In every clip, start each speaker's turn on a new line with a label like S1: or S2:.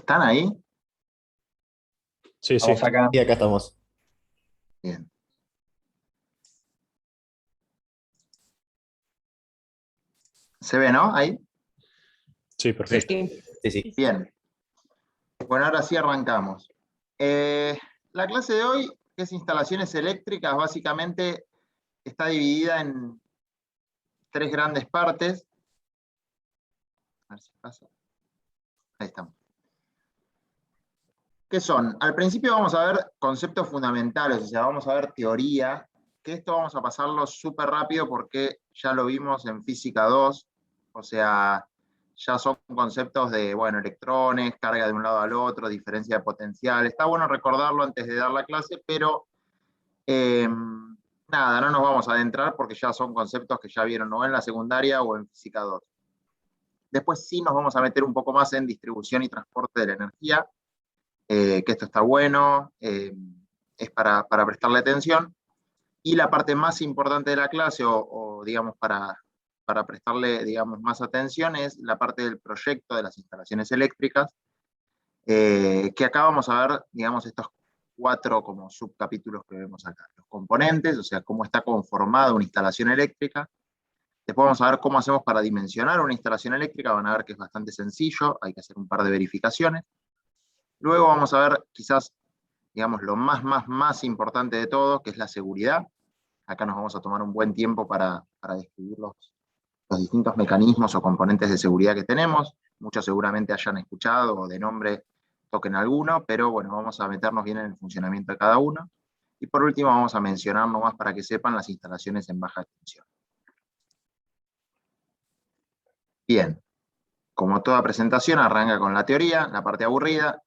S1: ¿Están ahí?
S2: Sí,
S1: Vamos
S2: sí.
S1: acá.
S3: Y acá estamos.
S1: Bien. ¿Se ve, no? Ahí.
S2: Sí,
S3: Sí,
S2: perfecto.
S3: sí, sí.
S1: Bien. Bueno, ahora sí arrancamos. La clase de hoy, que es instalaciones eléctricas, básicamente está dividida en tres grandes partes. A ver si pasa. Ahí estamos. ¿Qué son? Al principio vamos a ver conceptos fundamentales, o sea, vamos a ver teoría, que esto vamos a pasarlo súper rápido porque ya lo vimos en física 2, o sea, ya son conceptos de, bueno, electrones, carga de un lado al otro, diferencia de potencial. Está bueno recordarlo antes de dar la clase, pero nada, no nos vamos a adentrar porque ya son conceptos que ya vieron o en la secundaria o en física 2. Después sí nos vamos a meter un poco más en distribución y transporte de la energía, que esto está bueno, es para prestarle atención. Y la parte más importante de la clase, o digamos, para prestarle, digamos, más atención, es la parte del proyecto de las instalaciones eléctricas, que acá vamos a ver, digamos, estos cuatro como subcapítulos que vemos acá. Los componentes, o sea, cómo está conformada una instalación eléctrica. Después vamos a ver cómo hacemos para dimensionar una instalación eléctrica. Van a ver que es bastante sencillo, hay que hacer un par de verificaciones. Luego vamos a ver quizás, digamos, lo más importante de todo, que es la seguridad. Acá nos vamos a tomar un buen tiempo para describir los distintos mecanismos o componentes de seguridad que tenemos. Muchos seguramente hayan escuchado o de nombre toquen alguno, pero bueno, vamos a meternos bien en el funcionamiento de cada uno. Y por último vamos a mencionar nomás para que sepan las instalaciones en baja tensión. Bien, como toda presentación arranca con la teoría, la parte aburrida,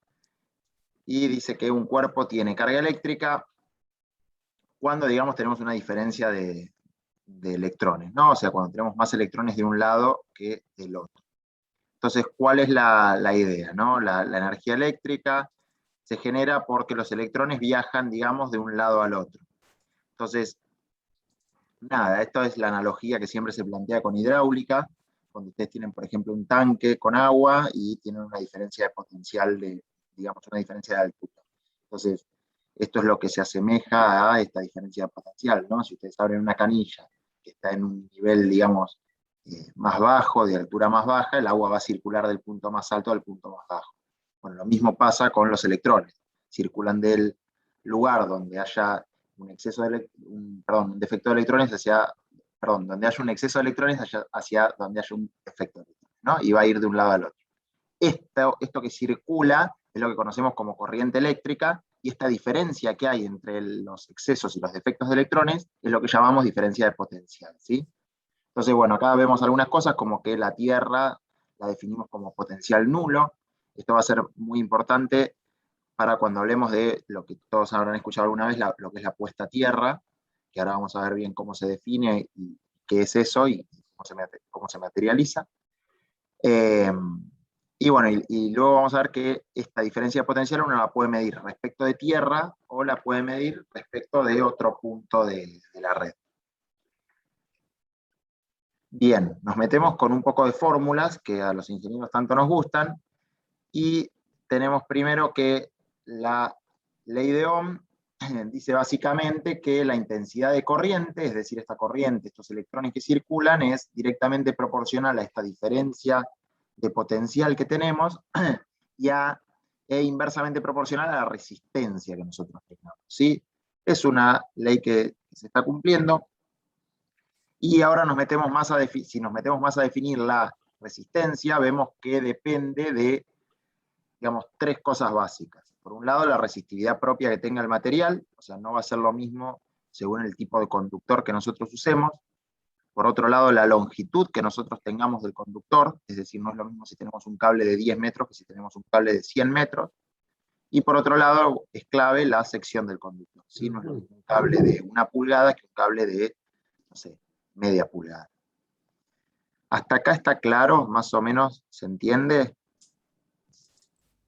S1: y dice que un cuerpo tiene carga eléctrica cuando, digamos, tenemos una diferencia de electrones, ¿no? O sea, cuando tenemos más electrones de un lado que del otro. Entonces, ¿cuál es la idea, no? La energía eléctrica se genera porque los electrones viajan, digamos, de un lado al otro. Entonces, nada, esto es la analogía que siempre se plantea con hidráulica, cuando ustedes tienen, por ejemplo, un tanque con agua y tienen una diferencia de potencial de, digamos, una diferencia de altura. Entonces, esto es lo que se asemeja a esta diferencia de potencial, ¿no? Si ustedes abren una canilla que está en un nivel, digamos, más bajo, de altura más baja, el agua va a circular del punto más alto al punto más bajo. Bueno, lo mismo pasa con los electrones. Circulan del lugar donde haya un exceso de, un defecto de electrones donde haya un exceso de electrones hacia donde haya un defecto de electrones, ¿no? Y va a ir de un lado al otro. Esto que circula es lo que conocemos como corriente eléctrica, y esta diferencia que hay entre los excesos y los defectos de electrones es lo que llamamos diferencia de potencial, ¿sí? Entonces, bueno, acá vemos algunas cosas como que la Tierra la definimos como potencial nulo. Esto va a ser muy importante para cuando hablemos de lo que todos habrán escuchado alguna vez, lo que es la puesta a tierra, que ahora vamos a ver bien cómo se define y qué es eso y cómo se materializa. Eh, y bueno, y luego vamos a ver que esta diferencia de potencial uno la puede medir respecto de tierra o la puede medir respecto de otro punto de la red. Bien, nos metemos con un poco de fórmulas que a los ingenieros tanto nos gustan, y tenemos primero que la ley de Ohm dice básicamente que la intensidad de corriente, es decir, esta corriente, estos electrones que circulan, es directamente proporcional a esta diferencia de potencial que tenemos e inversamente proporcional a la resistencia que nosotros tengamos, ¿sí? Es una ley que se está cumpliendo. Y ahora si nos metemos más a definir la resistencia, vemos que depende de, digamos, tres cosas básicas. Por un lado, la resistividad propia que tenga el material, o sea, no va a ser lo mismo según el tipo de conductor que nosotros usemos. Por otro lado, la longitud que nosotros tengamos del conductor, es decir, no es lo mismo si tenemos un cable de 10 metros que si tenemos un cable de 100 metros. Y por otro lado, es clave la sección del conductor, ¿sí? No es lo mismo un cable de 1 pulgada que un cable de, no sé, media pulgada. ¿Hasta acá está claro? ¿Más o menos se entiende?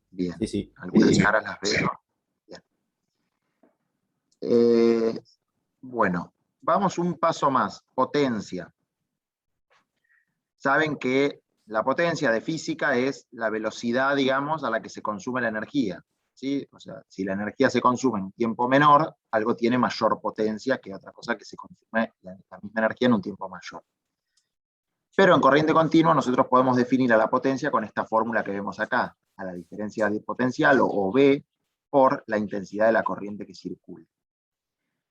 S1: Bien.
S3: Sí, sí.
S1: Algunas caras las veo. Bien. Bueno, vamos un paso más. Potencia. Saben que La potencia de física es la velocidad, digamos, a la que se consume la energía. ¿Sí? O sea, si la energía se consume en un tiempo menor, algo tiene mayor potencia que otra cosa que se consume la misma energía en un tiempo mayor. Pero en corriente continua nosotros podemos definir a la potencia con esta fórmula que vemos acá, a la diferencia de potencial o V por la intensidad de la corriente que circula.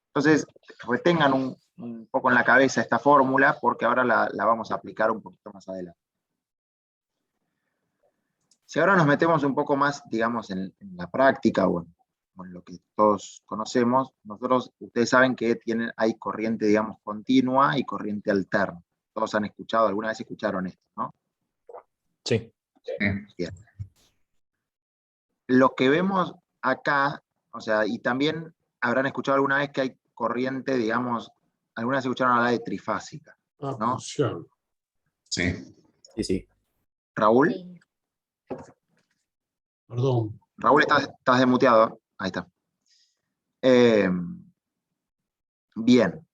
S1: Entonces, retengan un poco en la cabeza esta fórmula porque ahora la vamos a aplicar un poquito más adelante. Si ahora nos metemos un poco más, digamos, en la práctica o en lo que todos conocemos, ustedes saben que hay corriente, digamos, continua y corriente alterna. Todos han escuchado, alguna vez escucharon esto, ¿no?
S2: Sí.
S1: Bien. Lo que vemos acá, o sea, y también habrán escuchado alguna vez que hay corriente, digamos, alguna vez escucharon hablar de trifásica, ¿no?
S3: Sí.
S2: Sí, sí.
S1: Raúl,
S4: Sí.
S3: Perdón.
S1: Raúl, estás desmuteado. Ahí está. Bien.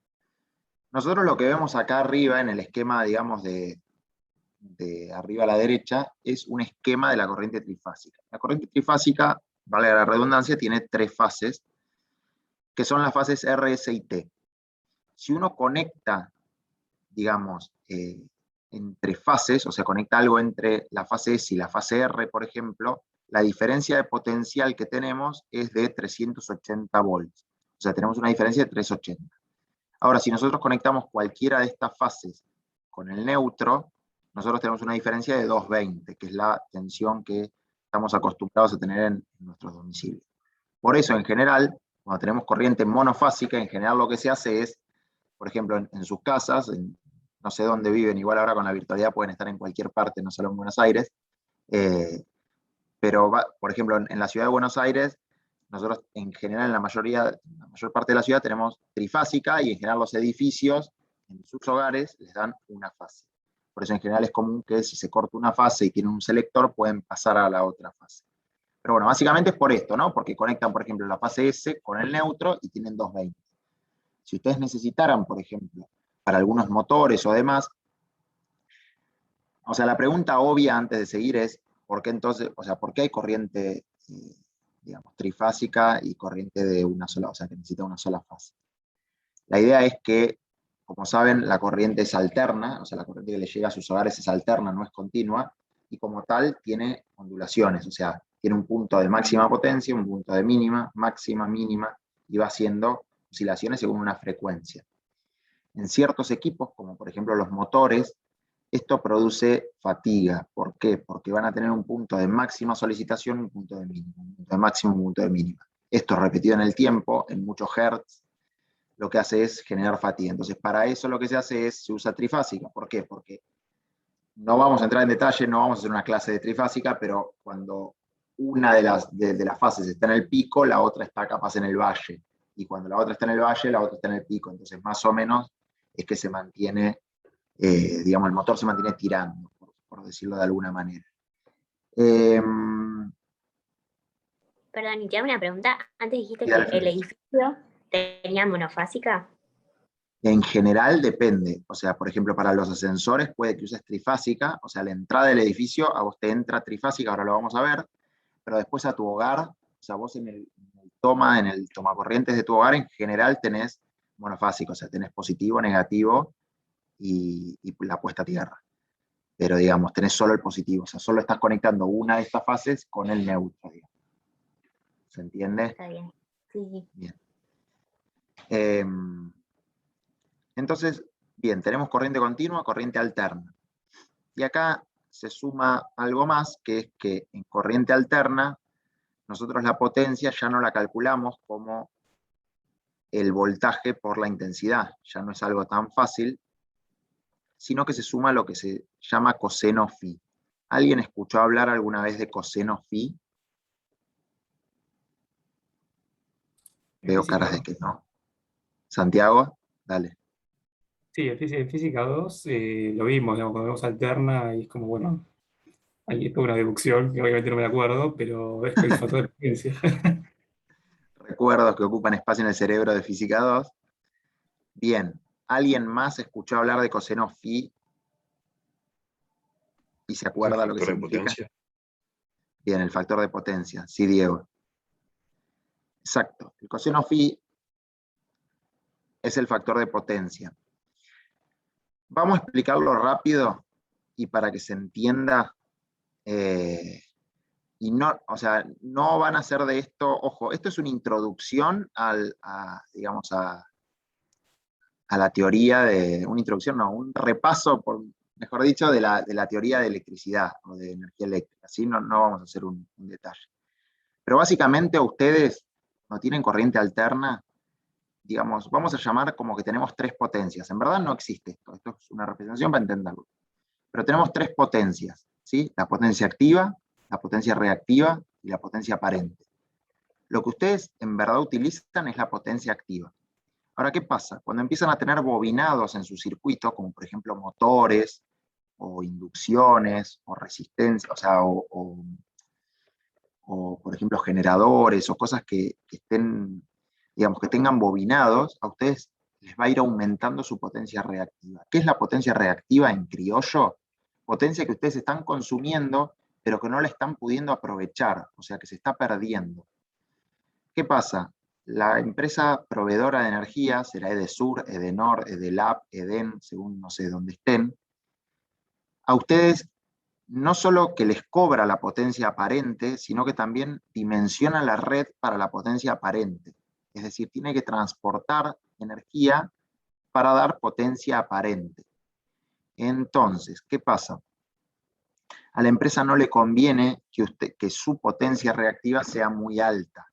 S1: Nosotros lo que vemos acá arriba en el esquema, digamos, de arriba a la derecha, es un esquema de la corriente trifásica. La corriente trifásica, vale la redundancia, tiene 3 fases, que son las fases R, S y T. Si uno conecta, digamos, entre fases, o sea, conecta algo entre la fase S y la fase R, por ejemplo, la diferencia de potencial que tenemos es de 380 volts. O sea, tenemos una diferencia de 380. Ahora, si nosotros conectamos cualquiera de estas fases con el neutro, nosotros tenemos una diferencia de 220, que es la tensión que estamos acostumbrados a tener en nuestros domicilios. Por eso, en general, cuando tenemos corriente monofásica, en general lo que se hace es, por ejemplo, en sus casas, no sé dónde viven, igual ahora con la virtualidad pueden estar en cualquier parte, no solo en Buenos Aires, pero, por ejemplo, en la ciudad de Buenos Aires, nosotros en general en la mayor parte de la ciudad tenemos trifásica y en general los edificios en sus hogares les dan una fase. Por eso en general es común que si se corta una fase y tienen un selector pueden pasar a la otra fase. Pero bueno, básicamente es por esto, ¿no? Porque conectan, por ejemplo, la fase S con el neutro y tienen 220. Si ustedes necesitaran, por ejemplo, para algunos motores o demás, o sea, la pregunta obvia antes de seguir es, ¿por qué entonces, o sea, por qué hay corriente, digamos, trifásica y corriente de una sola, o sea, que necesita una sola fase? La idea es que, como saben, la corriente es alterna, o sea, la corriente que le llega a sus hogares es alterna, no es continua, y como tal tiene ondulaciones, o sea, tiene un punto de máxima potencia, un punto de mínima, máxima, mínima, y va haciendo oscilaciones según una frecuencia. En ciertos equipos, como por ejemplo los motores, esto produce fatiga. ¿Por qué? Porque van a tener un punto de máxima solicitación y un punto de mínima, un punto de máximo y un punto de mínima. Esto repetido en el tiempo, en muchos hertz, lo que hace es generar fatiga. Entonces, para eso lo que se hace es, se usa trifásica. ¿Por qué? Porque no vamos a entrar en detalle, no vamos a hacer una clase de trifásica, pero cuando una de las fases está en el pico, la otra está capaz en el valle. Y cuando la otra está en el valle, la otra está en el pico. Entonces, más o menos, es que se mantiene, digamos, el motor se mantiene tirando, por decirlo de alguna manera.
S4: Perdón, y te hago una pregunta. Antes dijiste
S1: Sí,
S4: que
S1: dale.
S4: el edificio tenía monofásica.
S1: En general depende, o sea, por ejemplo, para los ascensores puede que uses trifásica, o sea, la entrada del edificio a vos te entra trifásica, ahora lo vamos a ver, pero después a tu hogar, o sea, vos en el tomacorrientes de tu hogar en general tenés monofásico, o sea, tenés positivo, negativo y la puesta a tierra. Pero digamos, tenés solo el positivo, o sea, solo estás conectando una de estas fases con el neutro, digamos. ¿Se entiende?
S4: Está bien. Sí.
S1: Bien. Entonces, bien, tenemos corriente continua, corriente alterna. Y acá se suma algo más, que es que en corriente alterna, nosotros la potencia ya no la calculamos como el voltaje por la intensidad, ya no es algo tan fácil, sino que se suma lo que se llama coseno phi. ¿Alguien escuchó hablar alguna vez de coseno phi? Veo caras de que no. Santiago, dale.
S5: Sí, en física 2 lo vimos, digamos, cuando vemos alterna y es como, bueno, ahí es toda una deducción, que obviamente no me acuerdo, pero es el factor de potencia.
S1: Recuerdos que ocupan espacio en el cerebro de física 2. Bien, ¿alguien más escuchó hablar de coseno phi? ¿Y se acuerda lo que
S2: factor de
S1: significa?
S2: potencia.
S1: Bien, el factor de potencia. Sí, Diego. Exacto. El coseno phi es el factor de potencia. Vamos a explicarlo rápido y para que se entienda. Y no, o sea, no van a hacer de esto, ojo, esto es una introducción digamos, a la teoría una introducción, no, un repaso, mejor dicho, de la teoría de electricidad o de energía eléctrica. Así no vamos a hacer un detalle. Pero básicamente ustedes no tienen corriente alterna, digamos, vamos a llamar como que tenemos tres potencias. En verdad no existe esto es una representación para entenderlo. Pero tenemos tres potencias, ¿sí? La potencia activa, la potencia reactiva y la potencia aparente. Lo que ustedes en verdad utilizan es la potencia activa. Ahora, ¿qué pasa? Cuando empiezan a tener bobinados en su circuito, como por ejemplo motores, o inducciones, o resistencia, o sea, o por ejemplo generadores, o cosas que estén, digamos, que tengan bobinados, a ustedes les va a ir aumentando su potencia reactiva. ¿Qué es la potencia reactiva en criollo? Potencia que ustedes están consumiendo, pero que no la están pudiendo aprovechar, o sea, que se está perdiendo. ¿Qué pasa? La empresa proveedora de energía, será Edesur, Edenor, Edelap, Eden, según no sé dónde estén, a ustedes no solo que les cobra la potencia aparente, sino que también dimensiona la red para la potencia aparente. Es decir, tiene que transportar energía para dar potencia aparente. Entonces, ¿qué pasa? A la empresa no le conviene que su potencia reactiva sea muy alta,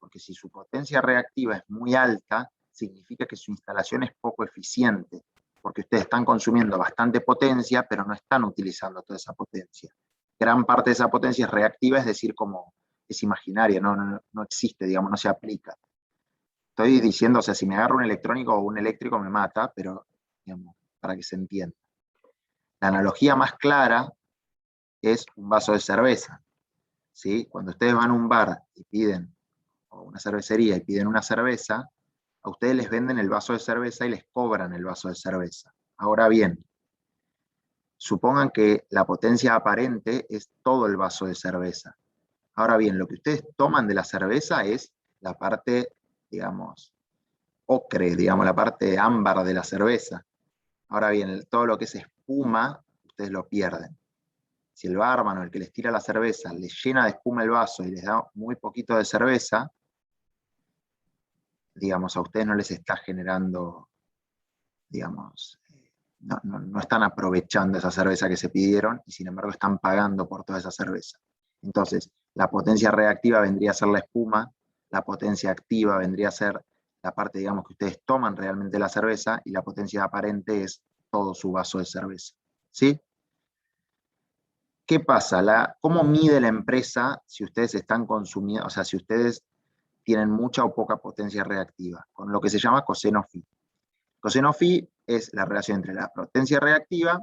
S1: porque si su potencia reactiva es muy alta, significa que su instalación es poco eficiente, porque ustedes están consumiendo bastante potencia, pero no están utilizando toda esa potencia. Gran parte de esa potencia es reactiva, es decir, como es imaginaria, no existe, digamos, no se aplica. Estoy diciendo, o sea, si me agarro un electrónico o un eléctrico me mata, pero, digamos, para que se entienda. La analogía más clara es un vaso de cerveza, ¿sí? Cuando ustedes van a un bar y piden, o una cervecería y piden una cerveza, a ustedes les venden el vaso de cerveza y les cobran el vaso de cerveza. Ahora bien, supongan que la potencia aparente es todo el vaso de cerveza. Ahora bien, lo que ustedes toman de la cerveza es la parte, digamos, ocre, digamos, la parte ámbar de la cerveza. Ahora bien, todo lo que es espuma, ustedes lo pierden. Si el barman o el que les tira la cerveza les llena de espuma el vaso y les da muy poquito de cerveza, digamos, a ustedes no les está generando, digamos, no están aprovechando esa cerveza que se pidieron y sin embargo están pagando por toda esa cerveza. Entonces, la potencia reactiva vendría a ser la espuma, la potencia activa vendría a ser la parte, digamos, que ustedes toman realmente la cerveza y la potencia aparente es todo su vaso de cerveza. ¿Sí? ¿Qué pasa? ¿Cómo mide la empresa si ustedes están consumiendo, o sea, si ustedes tienen mucha o poca potencia reactiva? Con lo que se llama coseno phi. Coseno phi es la relación entre la potencia reactiva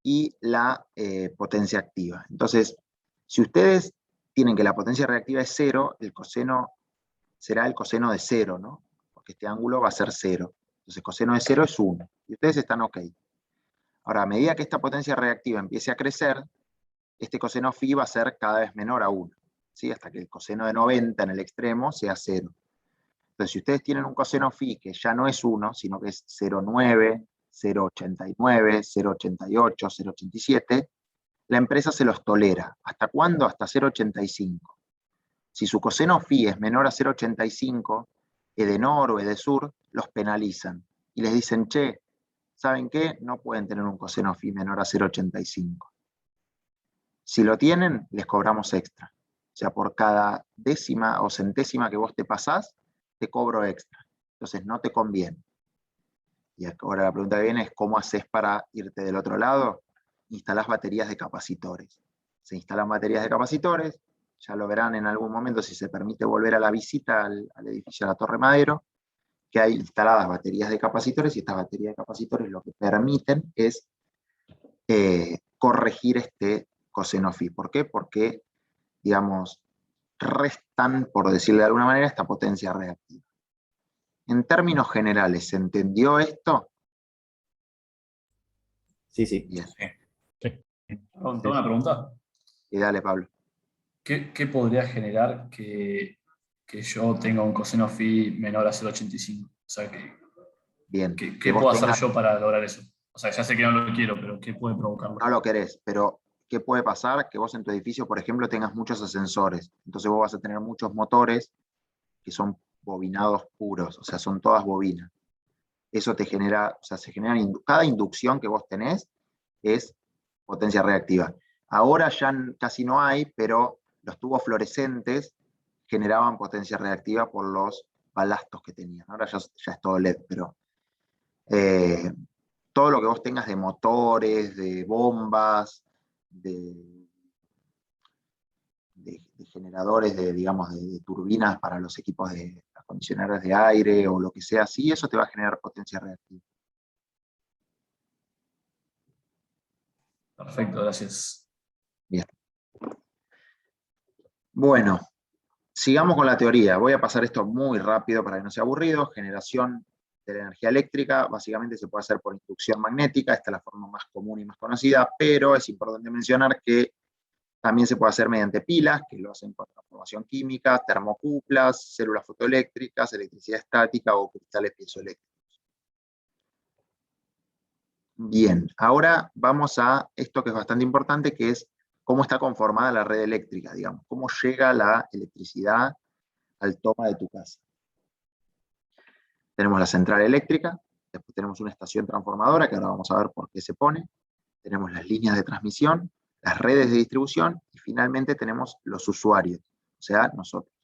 S1: y la potencia activa. Entonces, si ustedes tienen que la potencia reactiva es 0, el coseno será el coseno de 0, ¿no? Porque este ángulo va a ser 0. Entonces, coseno de 0 es 1. Y ustedes están ok. Ahora, a medida que esta potencia reactiva empiece a crecer, este coseno phi va a ser cada vez menor a 1, ¿sí? Hasta que el coseno de 90 en el extremo sea 0. Entonces, si ustedes tienen un coseno phi que ya no es 1, sino que es 0,9, 0,89, 0,88, 0,87, la empresa se los tolera. ¿Hasta cuándo? Hasta 0,85. Si su coseno phi es menor a 0,85, Edenor o Edesur los penalizan y les dicen, che, ¿saben qué? No pueden tener un coseno phi menor a 0,85. Si lo tienen, les cobramos extra. O sea, por cada décima o centésima que vos te pasás, te cobro extra. Entonces no te conviene. Y ahora la pregunta que viene es, ¿cómo haces para irte del otro lado? Instalás baterías de capacitores. Se instalan baterías de capacitores, ya lo verán en algún momento si se permite volver a la visita al edificio de la Torre Madero, que hay instaladas baterías de capacitores y estas baterías de capacitores lo que permiten es corregir este coseno phi. ¿Por qué? Porque, digamos, restan, por decirlo de alguna manera, esta potencia reactiva. En términos generales, ¿se entendió esto?
S2: Sí, sí.
S1: Bien.
S3: Tengo una pregunta.
S1: Y dale, Pablo.
S3: ¿Qué podría generar que yo tenga un coseno phi menor a 0,85? O sea,
S1: Bien.
S3: ¿qué puedo hacer yo para lograr eso? O sea, ya sé que no lo quiero, pero ¿qué puede provocarlo?
S1: No lo querés, pero ¿qué puede pasar? Que vos en tu edificio, por ejemplo, tengas muchos ascensores. Entonces vos vas a tener muchos motores que son bobinados puros, o sea, son todas bobinas. Eso te genera, o sea, cada inducción que vos tenés es potencia reactiva. Ahora ya casi no hay, pero los tubos fluorescentes generaban potencia reactiva por los balastos que tenían. Ahora ya es todo LED, pero todo lo que vos tengas de motores, de bombas, de generadores, digamos, de turbinas para los equipos de acondicionadores de aire o lo que sea así, eso te va a generar potencia reactiva.
S3: Perfecto, gracias.
S1: Bien. Bueno, sigamos con la teoría. Voy a pasar esto muy rápido para que no sea aburrido. Generación de la energía eléctrica, básicamente se puede hacer por inducción magnética, esta es la forma más común y más conocida, pero es importante mencionar que también se puede hacer mediante pilas, que lo hacen con transformación química, termocuplas, células fotoeléctricas, electricidad estática o cristales piezoeléctricos. Bien, ahora vamos a esto que es bastante importante, que es cómo está conformada la red eléctrica, digamos, cómo llega la electricidad al toma de tu casa. Tenemos la central eléctrica, después tenemos una estación transformadora, que ahora vamos a ver por qué se pone, tenemos las líneas de transmisión, las redes de distribución, y finalmente tenemos los usuarios, o sea, nosotros.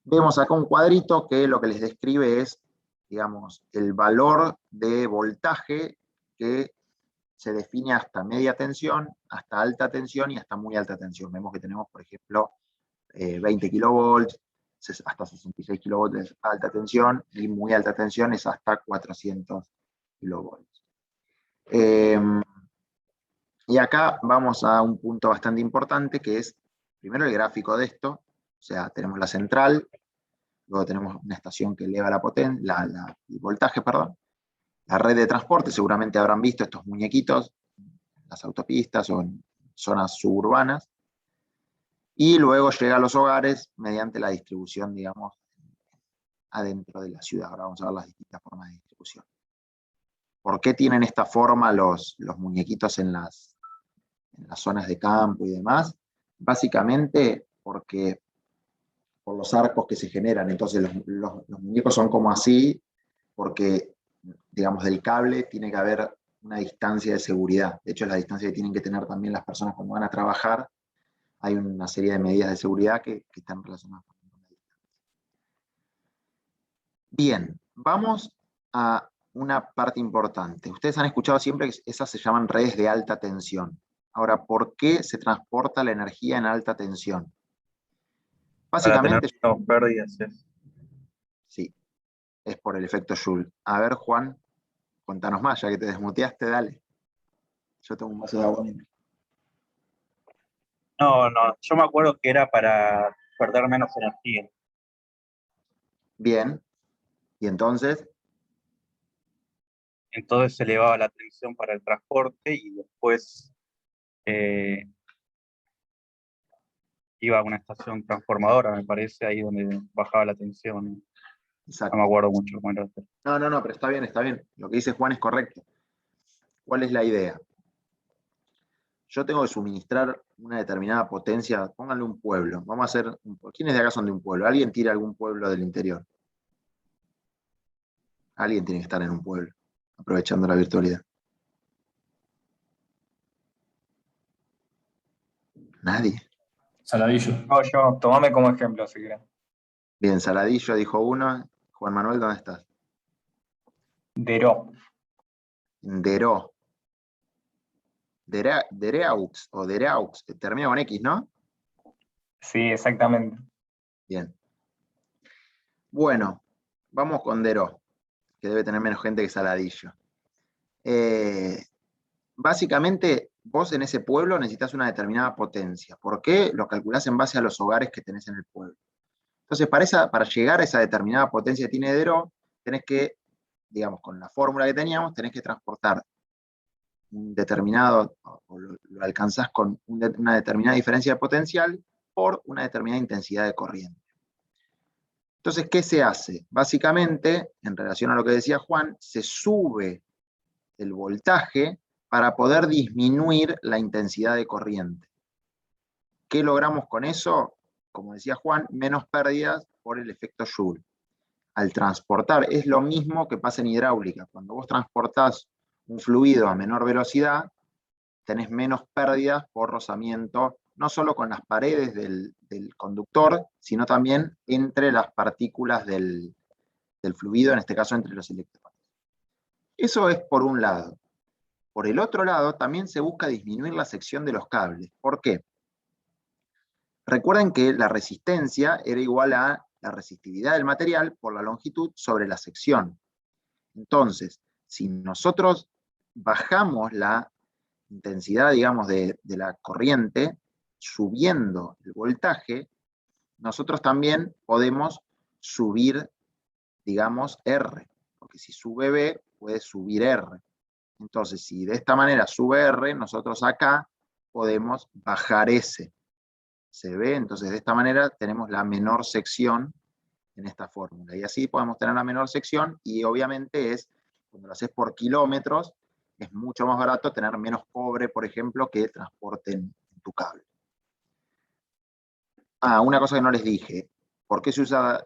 S1: Vemos acá un cuadrito que lo que les describe es, digamos, el valor de voltaje que se define hasta media tensión, hasta alta tensión y hasta muy alta tensión. Vemos que tenemos, por ejemplo, 20 kilovolts, hasta 66 kilovolts de alta tensión, y muy alta tensión es hasta 400 kilovolts. Y acá vamos a un punto bastante importante, que es, primero el gráfico de esto, o sea, tenemos la central, luego tenemos una estación que eleva el voltaje, perdón. La red de transporte, seguramente habrán visto estos muñequitos en las autopistas o en zonas suburbanas, y luego llega a los hogares mediante la distribución, digamos, adentro de la ciudad. Ahora vamos a ver las distintas formas de distribución. ¿Por qué tienen esta forma los muñequitos en las zonas de campo y demás? Básicamente porque por los arcos que se generan. Entonces los muñecos son como así, porque, digamos, del cable tiene que haber una distancia de seguridad. De hecho, es la distancia que tienen que tener también las personas cuando van a trabajar. Hay una serie de medidas de seguridad que están relacionadas con la distancia. Bien, vamos a una parte importante. Ustedes han escuchado siempre que esas se llaman redes de alta tensión. Ahora, ¿por qué se transporta la energía en alta tensión? Básicamente,
S2: para tener pérdidas.
S1: sí, es por el efecto Joule. A ver, Juan, contanos más, ya que te desmuteaste, dale. Yo tengo un vaso de agua.
S2: No, yo me acuerdo que era para perder menos energía.
S1: Bien, y entonces,
S2: Entonces se elevaba la tensión para el transporte y después iba a una estación transformadora, me parece, ahí donde bajaba la tensión.
S1: exacto.
S2: No me acuerdo mucho cómo era.
S1: No, pero está bien, está bien. Lo que dice Juan es correcto. ¿Cuál es la idea? Yo tengo que suministrar una determinada potencia, pónganle un pueblo. Vamos a hacer un pueblo. ¿Quiénes de acá son de un pueblo? ¿Alguien tira algún pueblo del interior? Alguien tiene que estar en un pueblo, aprovechando la virtualidad. Nadie.
S3: Saladillo.
S6: No, yo, tomame como ejemplo, si querés.
S1: Bien, Saladillo dijo uno. Juan Manuel, ¿dónde estás?
S6: Deró.
S1: Deró. Dereux o Dereux, termina con X, ¿no?
S6: Sí, exactamente.
S1: Bien. Bueno, vamos con Deró, que debe tener menos gente que Saladillo. Básicamente, vos en ese pueblo necesitas una determinada potencia. ¿Por qué? Lo calculás en base a los hogares que tenés en el pueblo. Entonces, para llegar a esa determinada potencia que tiene Deró, tenés que, digamos, con la fórmula que teníamos, tenés que transportar un determinado, o lo alcanzás con una determinada diferencia de potencial por una determinada intensidad de corriente. Entonces, ¿qué se hace? Básicamente, en relación a lo que decía Juan, se sube el voltaje para poder disminuir la intensidad de corriente. ¿Qué logramos con eso? Como decía Juan, menos pérdidas por el efecto Joule. Al transportar, es lo mismo que pasa en hidráulica. Cuando vos transportás un fluido a menor velocidad, tenés menos pérdidas por rozamiento, no solo con las paredes del conductor, sino también entre las partículas del fluido, en este caso entre los electrones. Eso es por un lado. Por el otro lado, también se busca disminuir la sección de los cables. ¿Por qué? Recuerden que la resistencia era igual a la resistividad del material por la longitud sobre la sección. Entonces, si nosotros bajamos la intensidad, digamos, de la corriente, subiendo el voltaje, nosotros también podemos subir, digamos, R, porque si sube B, puede subir R. Entonces, si de esta manera sube R, nosotros acá podemos bajar S. ¿Se ve? Entonces, de esta manera tenemos la menor sección en esta fórmula. Y así podemos tener la menor sección, y obviamente cuando lo haces por kilómetros, es mucho más barato tener menos cobre, por ejemplo, que transporte en tu cable. Una cosa que no les dije. ¿Por qué se usa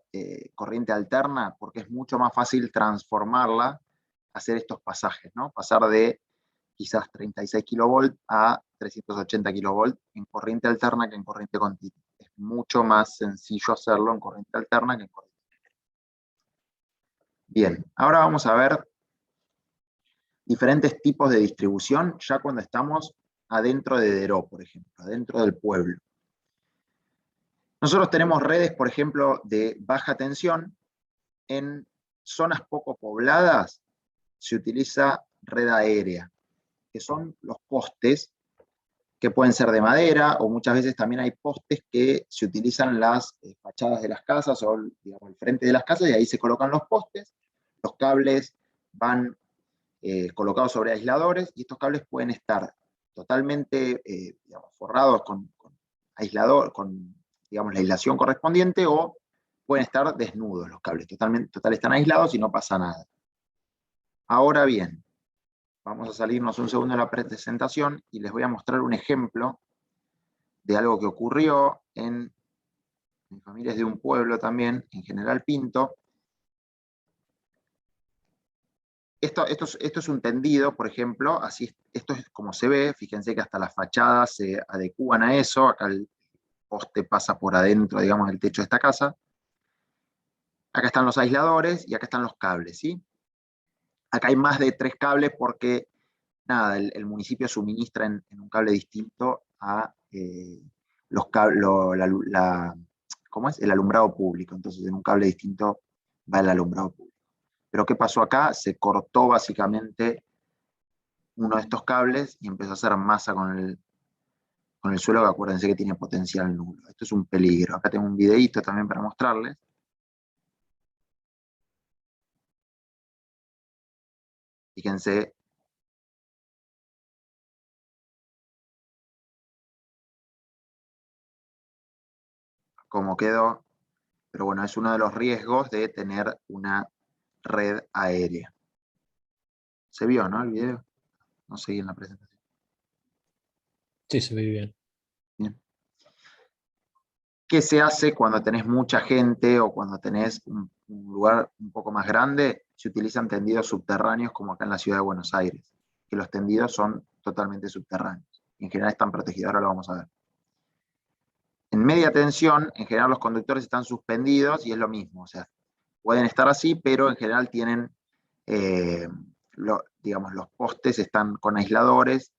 S1: corriente alterna? Porque es mucho más fácil transformarla, hacer estos pasajes, ¿no? Pasar de quizás 36 kilovolt a 380 kilovolt en corriente alterna que en corriente continua. Es mucho más sencillo hacerlo en corriente alterna que en corriente continua. Bien, ahora vamos a ver diferentes tipos de distribución ya cuando estamos adentro de Deró, por ejemplo, adentro del pueblo. Nosotros tenemos redes, por ejemplo, de baja tensión. En zonas poco pobladas se utiliza red aérea, que son los postes que pueden ser de madera, o muchas veces también hay postes que se utilizan en las fachadas de las casas o, digamos, el frente de las casas, y ahí se colocan los postes. Los cables van colocados sobre aisladores, y estos cables pueden estar totalmente digamos, forrados con aislador, con digamos, la aislación correspondiente, o pueden estar desnudos los cables, total están aislados y no pasa nada. Ahora bien, vamos a salirnos un segundo de la presentación y les voy a mostrar un ejemplo de algo que ocurrió en familias de un pueblo también, en General Pinto. Esto es un tendido, por ejemplo, así, esto es como se ve. Fíjense que hasta las fachadas se adecúan a eso. Acá el poste pasa por adentro, digamos, del techo de esta casa. Acá están los aisladores y acá están los cables, ¿sí? Acá hay más de 3 cables porque, nada, el municipio suministra en un cable distinto a los cables, ¿cómo es? El alumbrado público. Entonces, en un cable distinto va el alumbrado público. Pero ¿qué pasó acá? Se cortó básicamente uno de estos cables y empezó a hacer masa con el suelo, que acuérdense que tiene potencial nulo. Esto es un peligro. Acá tengo un videíto también para mostrarles. Fíjense. Cómo quedó. Pero bueno, es uno de los riesgos de tener una red aérea. ¿Se vio, no, el video? No seguí en la presentación.
S7: Sí, se ve bien.
S1: Bien. ¿Qué se hace cuando tenés mucha gente o cuando tenés un lugar un poco más grande? Se utilizan tendidos subterráneos, como acá en la ciudad de Buenos Aires, que los tendidos son totalmente subterráneos. En general están protegidos, ahora lo vamos a ver. En media tensión, en general los conductores están suspendidos y es lo mismo. O sea, pueden estar así, pero en general tienen, digamos, los postes están con aisladores.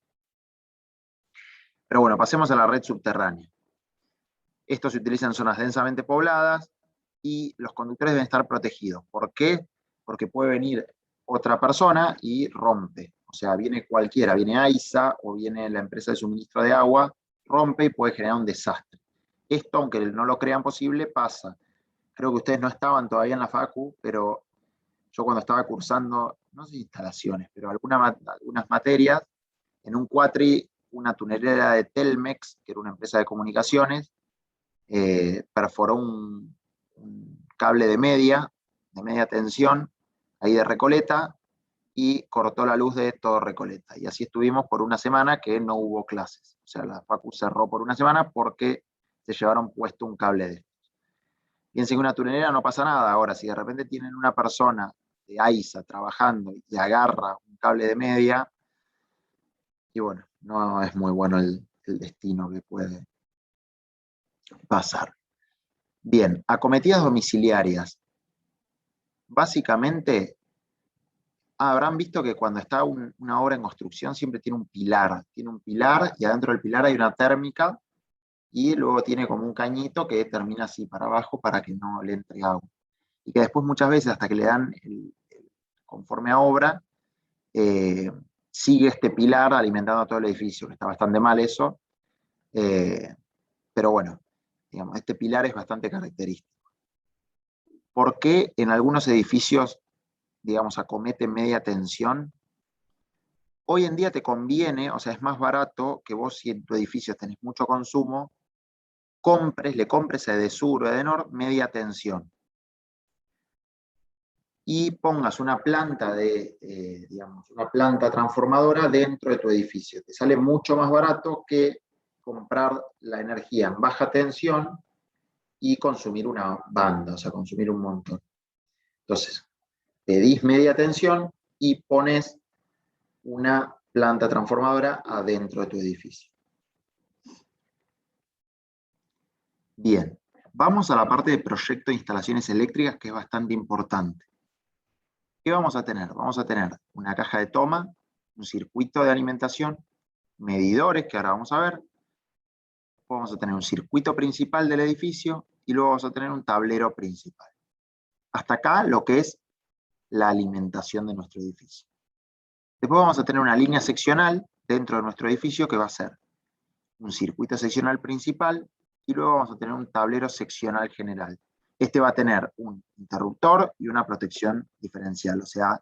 S1: Pero bueno, pasemos a la red subterránea. Esto se utiliza en zonas densamente pobladas y los conductores deben estar protegidos. ¿Por qué? Porque puede venir otra persona y rompe. O sea, viene cualquiera, viene AISA o viene la empresa de suministro de agua, rompe y puede generar un desastre. Esto, aunque no lo crean posible, pasa. Creo que ustedes no estaban todavía en la facu, pero yo cuando estaba cursando, no sé si instalaciones, pero algunas materias, En un cuatri, una tunelera de Telmex, que era una empresa de comunicaciones, perforó un cable de media tensión, ahí de Recoleta, y cortó la luz de todo Recoleta. Y así estuvimos por una semana que no hubo clases. O sea, la facu cerró por una semana porque se llevaron puesto un cable de estos. Piensen que una tunelera no pasa nada. Ahora, si de repente tienen una persona de AISA trabajando y agarra un cable de media, y bueno, no es muy bueno el destino que puede pasar. Bien, acometidas domiciliarias. Básicamente, habrán visto que cuando está una obra en construcción siempre tiene un pilar y adentro del pilar hay una térmica y luego tiene como un cañito que termina así para abajo para que no le entre agua. Y que después muchas veces hasta que le dan conforme a obra, sigue este pilar alimentando todo el edificio, que está bastante mal eso, pero bueno, digamos, este pilar es bastante característico. ¿Por qué en algunos edificios, digamos, acomete media tensión? Hoy en día te conviene, o sea, es más barato que vos, si en tu edificio tenés mucho consumo, le compres a Edesur o Edenor media tensión. Y pongas una planta digamos, una planta transformadora dentro de tu edificio. Te sale mucho más barato que comprar la energía en baja tensión y consumir una banda, o sea, consumir un montón. Entonces, pedís media tensión y pones una planta transformadora adentro de tu edificio. Bien, vamos a la parte de proyecto de instalaciones eléctricas, que es bastante importante. ¿Qué vamos a tener? Vamos a tener una caja de toma, un circuito de alimentación, medidores, que ahora vamos a ver. Vamos a tener un circuito principal del edificio y luego vamos a tener un tablero principal. Hasta acá lo que es la alimentación de nuestro edificio. Después vamos a tener una línea seccional dentro de nuestro edificio que va a ser un circuito seccional principal y luego vamos a tener un tablero seccional general. Este va a tener un interruptor y una protección diferencial, o sea,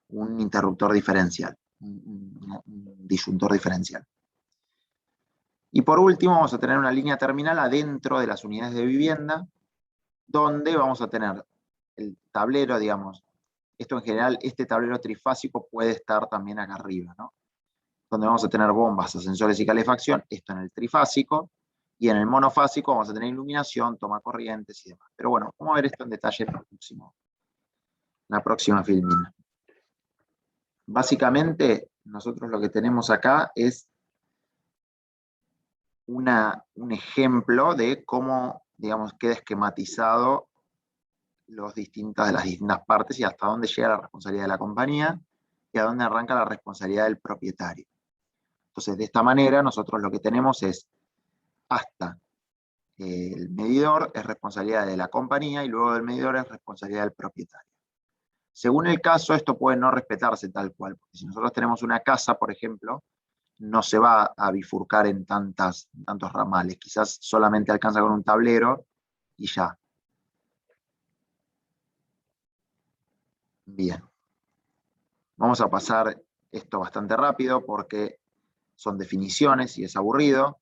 S1: un interruptor diferencial, un disyuntor diferencial. Y por último vamos a tener una línea terminal adentro de las unidades de vivienda, donde vamos a tener el tablero, digamos, esto en general, este tablero trifásico puede estar también acá arriba, ¿no? Donde vamos a tener bombas, ascensores y calefacción, esto en el trifásico, y en el monofásico vamos a tener iluminación, toma corrientes y demás. Pero bueno, vamos a ver esto en detalle en la próxima filmina. Básicamente, nosotros lo que tenemos acá es un ejemplo de cómo, digamos, queda esquematizado de las distintas partes y hasta dónde llega la responsabilidad de la compañía y a dónde arranca la responsabilidad del propietario. Entonces, de esta manera, nosotros lo que tenemos es hasta el medidor es responsabilidad de la compañía y luego del medidor es responsabilidad del propietario. Según el caso, esto puede no respetarse tal cual, porque si nosotros tenemos una casa, por ejemplo, no se va a bifurcar en tantos ramales, quizás solamente alcanza con un tablero y ya. Bien. Vamos a pasar esto bastante rápido porque son definiciones y es aburrido,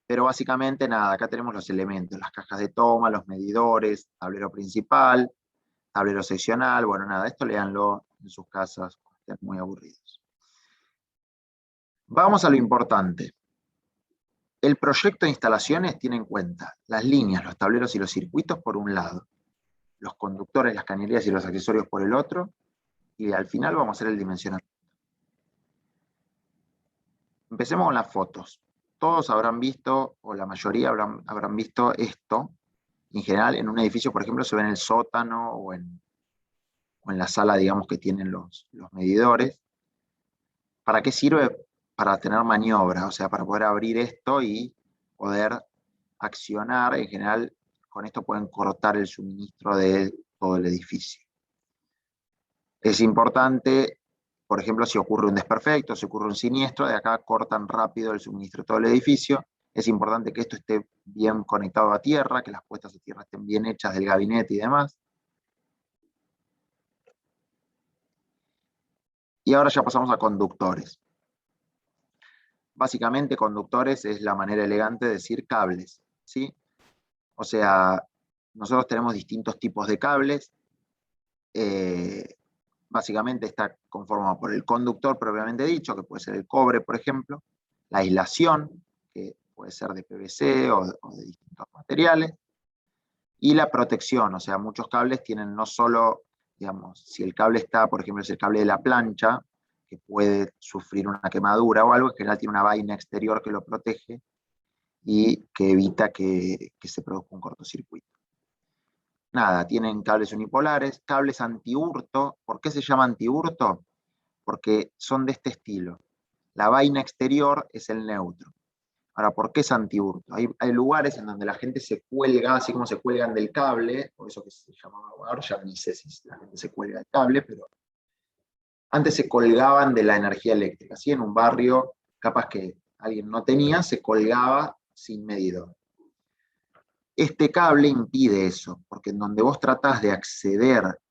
S1: pero básicamente nada, acá tenemos los elementos, las cajas de toma, los medidores, tablero principal, tablero seccional, bueno, nada, esto léanlo en sus casas, estén muy aburridos. Vamos a lo importante. El proyecto de instalaciones tiene en cuenta las líneas, los tableros y los circuitos por un lado, los conductores, las cañerías y los accesorios por el otro, y al final vamos a hacer el dimensionamiento. Empecemos con las fotos. Todos habrán visto, o la mayoría habrán visto esto. En general, en un edificio, por ejemplo, se ve en el sótano o en la sala, digamos, que tienen los medidores. ¿Para qué sirve? Para tener maniobra, o sea, para poder abrir esto y poder accionar. En general, con esto pueden cortar el suministro de todo el edificio. Es importante, por ejemplo, si ocurre un desperfecto, si ocurre un siniestro, de acá cortan rápido el suministro de todo el edificio. Es importante que esto esté bien conectado a tierra, que las puestas a tierra estén bien hechas del gabinete y demás. Y ahora ya pasamos a conductores. básicamente conductores es la manera elegante de decir cables, ¿sí? O sea, nosotros tenemos distintos tipos de cables. Básicamente está conformado por el conductor propiamente dicho, que puede ser el cobre, por ejemplo, la aislación, que puede ser de PVC o de distintos materiales, y la protección, o sea, muchos cables tienen no solo, digamos, si el cable está, por ejemplo, es el cable de la plancha, que puede sufrir una quemadura o algo, en general tiene una vaina exterior que lo protege y que evita que se produzca un cortocircuito. Nada, tienen cables unipolares, cables antihurto. ¿Por qué se llama antihurto? Porque son de este estilo. La vaina exterior es el neutro. Ahora, ¿por qué es antihurto? Hay lugares en donde la gente se cuelga, así como se cuelgan del cable, por eso que se llamaba, ahora ya ni sé si la gente se cuelga del cable, pero antes se colgaban de la energía eléctrica. ¿Sí? En un barrio, capaz que alguien no tenía, se colgaba sin medidor. Este cable impide eso, porque en donde vos tratás de acceder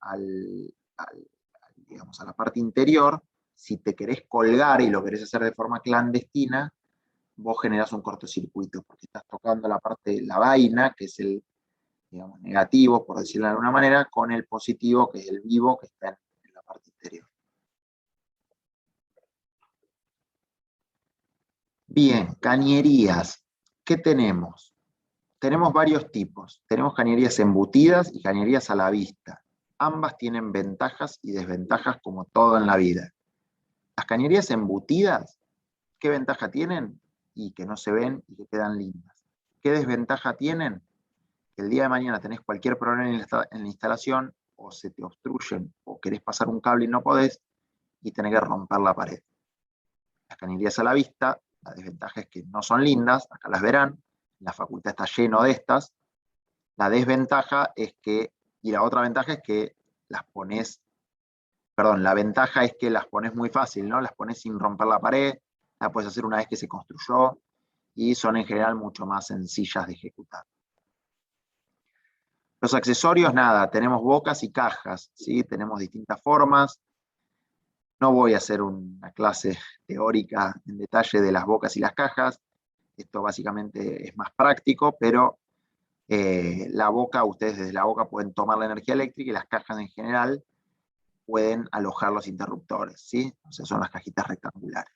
S1: digamos, a la parte interior, si te querés colgar y lo querés hacer de forma clandestina, vos generás un cortocircuito, porque estás tocando la parte, la vaina, que es el, digamos, negativo, por decirlo de alguna manera, con el positivo, que es el vivo, que está en la parte interior. Bien, cañerías. ¿Qué tenemos? Tenemos varios tipos. Tenemos cañerías embutidas y cañerías a la vista. Ambas tienen ventajas y desventajas como todo en la vida. Las cañerías embutidas, ¿qué ventaja tienen? Y que no se ven y que quedan lindas. ¿Qué desventaja tienen? Que el día de mañana tenés cualquier problema en la instalación, o se te obstruyen, o querés pasar un cable y no podés, y tenés que romper la pared. Las cañerías a la vista, la desventaja es que no son lindas, acá las verán, la facultad está lleno de estas. La desventaja es que, y la otra ventaja es que las pones, perdón, la ventaja es que las pones muy fácil, ¿no? Las pones sin romper la pared, la puedes hacer una vez que se construyó, y son en general mucho más sencillas de ejecutar. Los accesorios, nada, tenemos bocas y cajas, ¿sí? Tenemos distintas formas. No voy a hacer una clase teórica en detalle de las bocas y las cajas, esto básicamente es más práctico, pero la boca, ustedes desde la boca pueden tomar la energía eléctrica y las cajas en general pueden alojar los interruptores, ¿sí? O sea, son las cajitas rectangulares.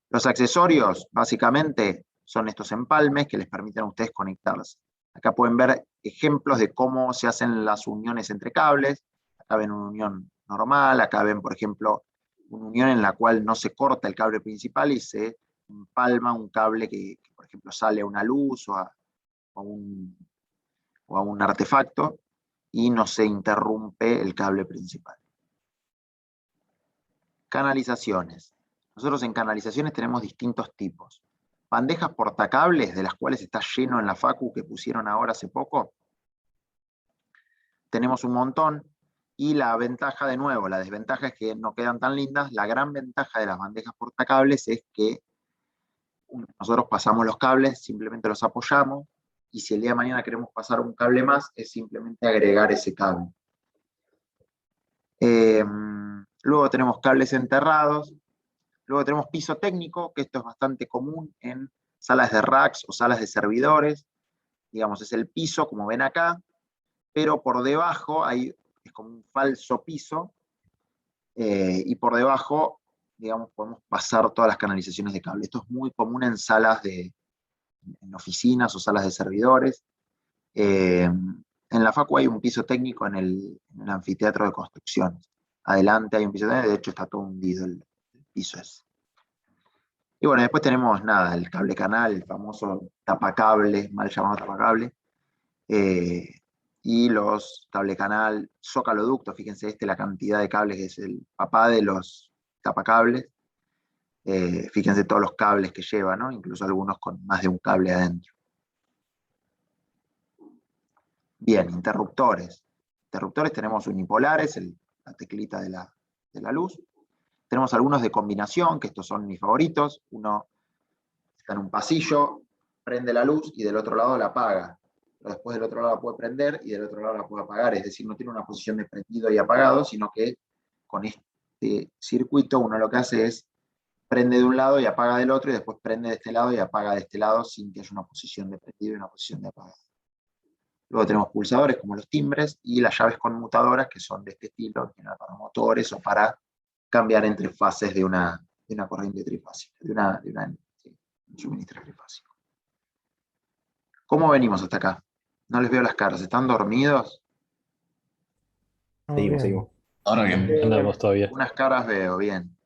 S1: Los accesorios, básicamente, son estos empalmes que les permiten a ustedes conectarse. Acá pueden ver ejemplos de cómo se hacen las uniones entre cables. Acá ven una unión normal, acá ven, por ejemplo, una unión en la cual no se corta el cable principal y se empalma un cable que por ejemplo, sale a una luz o a un artefacto y no se interrumpe el cable principal. Canalizaciones. Nosotros en canalizaciones tenemos distintos tipos. Bandejas portacables, de las cuales está lleno en la facu que pusieron ahora hace poco. Tenemos un montón. Y la ventaja, de nuevo, la desventaja es que no quedan tan lindas. La gran ventaja de las bandejas portacables es que nosotros pasamos los cables, simplemente los apoyamos, y si el día de mañana queremos pasar un cable más, es simplemente agregar ese cable. Luego tenemos cables enterrados. Luego tenemos piso técnico, que esto es bastante común en salas de racks o salas de servidores. Digamos, es el piso, como ven acá, pero por debajo es como un falso piso, y por debajo, digamos, podemos pasar todas las canalizaciones de cable. Esto es muy común en salas en oficinas o salas de servidores. En la facu hay un piso técnico en el anfiteatro de construcciones. Adelante hay un piso técnico, de hecho está todo hundido el piso ese. Y bueno, después tenemos nada, el cable canal, el famoso tapacable, mal llamado tapacable, y los cable canal, zócaloducto, fíjense la cantidad de cables que es el papá de los tapacables. Fíjense todos los cables que lleva, ¿no? Incluso algunos con más de un cable adentro. Bien, interruptores. Interruptores tenemos unipolares, la teclita de la luz. Tenemos algunos de combinación, que estos son mis favoritos. Uno está en un pasillo, prende la luz y del otro lado la apaga. Pero después del otro lado la puede prender y del otro lado la puede apagar. Es decir, no tiene una posición de prendido y apagado, sino que con este circuito uno lo que hace es prende de un lado y apaga del otro, y después prende de este lado y apaga de este lado sin que haya una posición de prendido y una posición de apagado. Luego tenemos pulsadores como los timbres y las llaves conmutadoras que son de este estilo, para motores o para cambiar entre fases de una corriente trifásica, sí, un suministro trifásico. ¿Cómo venimos hasta acá? No les veo las caras, ¿están dormidos?
S7: Seguimos, seguimos.
S3: Ahora bien.
S7: Andamos todavía.
S1: Unas caras veo, bien.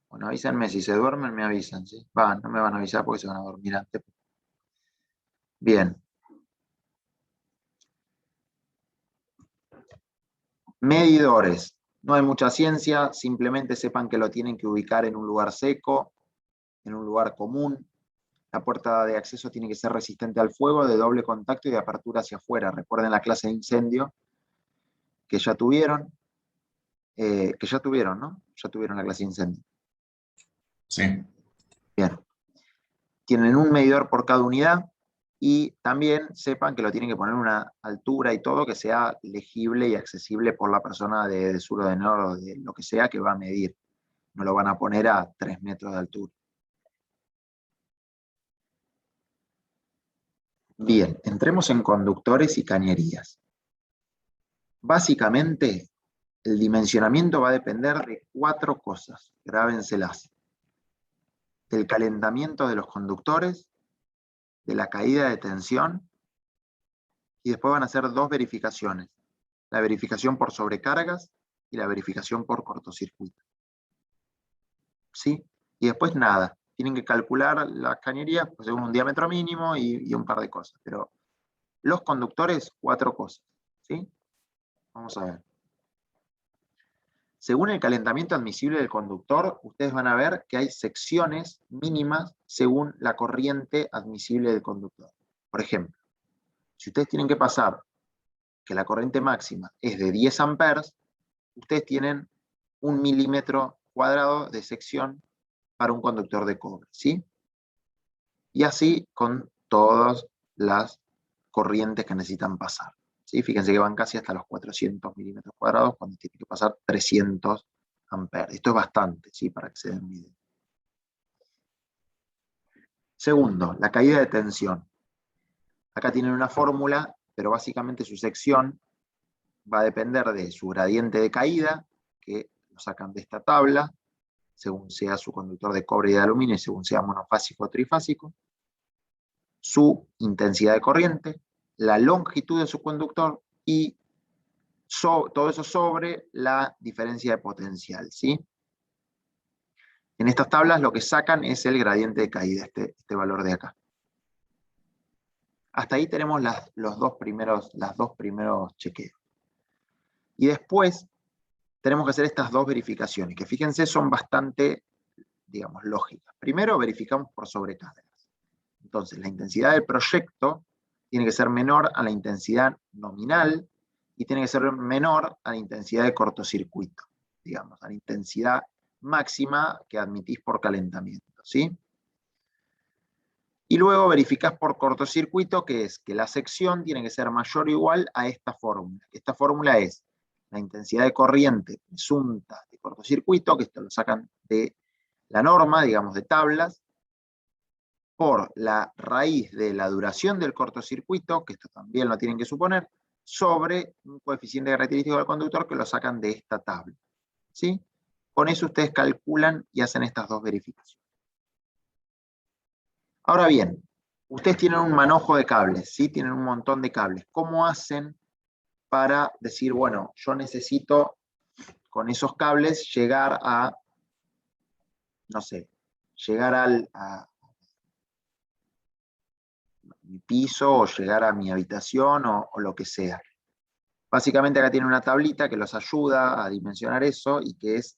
S1: Bueno, avísenme, si se duermen me avisan, ¿sí? No me van a avisar porque se van a dormir antes. Bien. Medidores. No hay mucha ciencia, simplemente sepan que lo tienen que ubicar en un lugar seco, en un lugar común. La puerta de acceso tiene que ser resistente al fuego, de doble contacto y de apertura hacia afuera. Recuerden la clase de incendio que ya tuvieron, ¿no? Ya tuvieron la clase de incendio.
S3: Sí.
S1: Bien. Tienen un medidor por cada unidad y también sepan que lo tienen que poner a una altura y todo que sea legible y accesible por la persona de sur o de norte o de lo que sea que va a medir. No lo van a poner a 3 metros de altura. Bien, entremos en conductores y cañerías. Básicamente, el dimensionamiento va a depender de 4 cosas, grábenselas. Del calentamiento de los conductores, de la caída de tensión, y después van a hacer 2 verificaciones. La verificación por sobrecargas y la verificación por cortocircuito. ¿Sí? Y después nada. Tienen que calcular las cañerías pues, según un diámetro mínimo y un par de cosas. Pero los conductores, 4 cosas. ¿Sí? Vamos a ver. Según el calentamiento admisible del conductor, ustedes van a ver que hay secciones mínimas según la corriente admisible del conductor. Por ejemplo, si ustedes tienen que pasar que la corriente máxima es de 10 amperes, ustedes tienen 1 milímetro cuadrado de sección para un conductor de cobre, ¿sí? Y así con todas las corrientes que necesitan pasar, ¿sí? Fíjense que van casi hasta los 400 milímetros cuadrados cuando tienen que pasar 300 amperes. Esto es bastante, ¿sí? Para que se den una idea. Segundo, la caída de tensión. Acá tienen una fórmula, pero básicamente su sección va a depender de su gradiente de caída, que lo sacan de esta tabla, según sea su conductor de cobre y de aluminio, y según sea monofásico o trifásico, su intensidad de corriente, la longitud de su conductor y todo eso sobre la diferencia de potencial, ¿sí? En estas tablas lo que sacan es el gradiente de caída, este valor de acá. Hasta ahí tenemos los dos primeros chequeos. Y después tenemos que hacer estas 2 verificaciones, que fíjense son bastante, digamos, lógicas. Primero verificamos por sobrecargas. Entonces, la intensidad del proyecto tiene que ser menor a la intensidad nominal y tiene que ser menor a la intensidad de cortocircuito, digamos, a la intensidad máxima que admitís por calentamiento, ¿sí? Y luego verificás por cortocircuito, que es que la sección tiene que ser mayor o igual a esta fórmula. Esta fórmula es la intensidad de corriente presunta de cortocircuito, que esto lo sacan de la norma, digamos, de tablas, por la raíz de la duración del cortocircuito, que esto también lo tienen que suponer, sobre un coeficiente característico del conductor que lo sacan de esta tabla, ¿sí? Con eso ustedes calculan y hacen estas 2 verificaciones. Ahora bien, ustedes tienen un manojo de cables, ¿sí? Tienen un montón de cables. ¿Cómo hacen para decir, bueno, yo necesito con esos cables llegar a, no sé, llegar a mi piso o llegar a mi habitación o lo que sea? Básicamente acá tienen una tablita que los ayuda a dimensionar eso y que es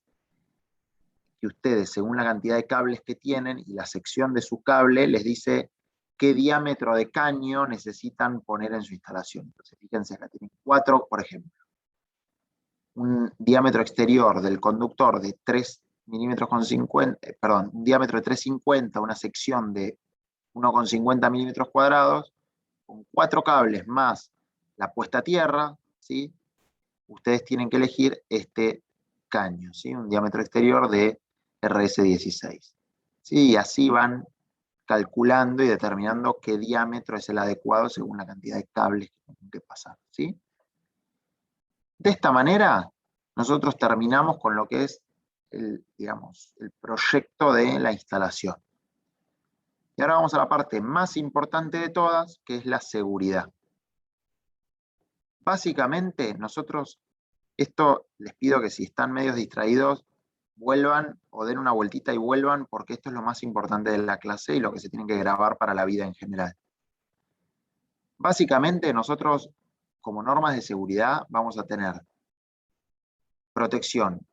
S1: que ustedes, según la cantidad de cables que tienen y la sección de su cable, les dice qué diámetro de caño necesitan poner en su instalación. Entonces, fíjense, acá tienen 4, por ejemplo. Un diámetro exterior del conductor de 3 milímetros con 50, perdón, un diámetro de 3,50, una sección de 1,50 milímetros cuadrados, con 4 cables más la puesta a tierra, ¿sí? Ustedes tienen que elegir este caño, ¿sí? Un diámetro exterior de RS16. ¿Sí? Y así van calculando y determinando qué diámetro es el adecuado según la cantidad de cables que tienen que pasar. ¿Sí? De esta manera, nosotros terminamos con lo que es digamos, el proyecto de la instalación. Y ahora vamos a la parte más importante de todas, que es la seguridad. Básicamente, nosotros, esto les pido que si están medios distraídos, vuelvan o den una vueltita y vuelvan, porque esto es lo más importante de la clase y lo que se tiene que grabar para la vida en general. Básicamente, nosotros, como normas de seguridad, vamos a tener protección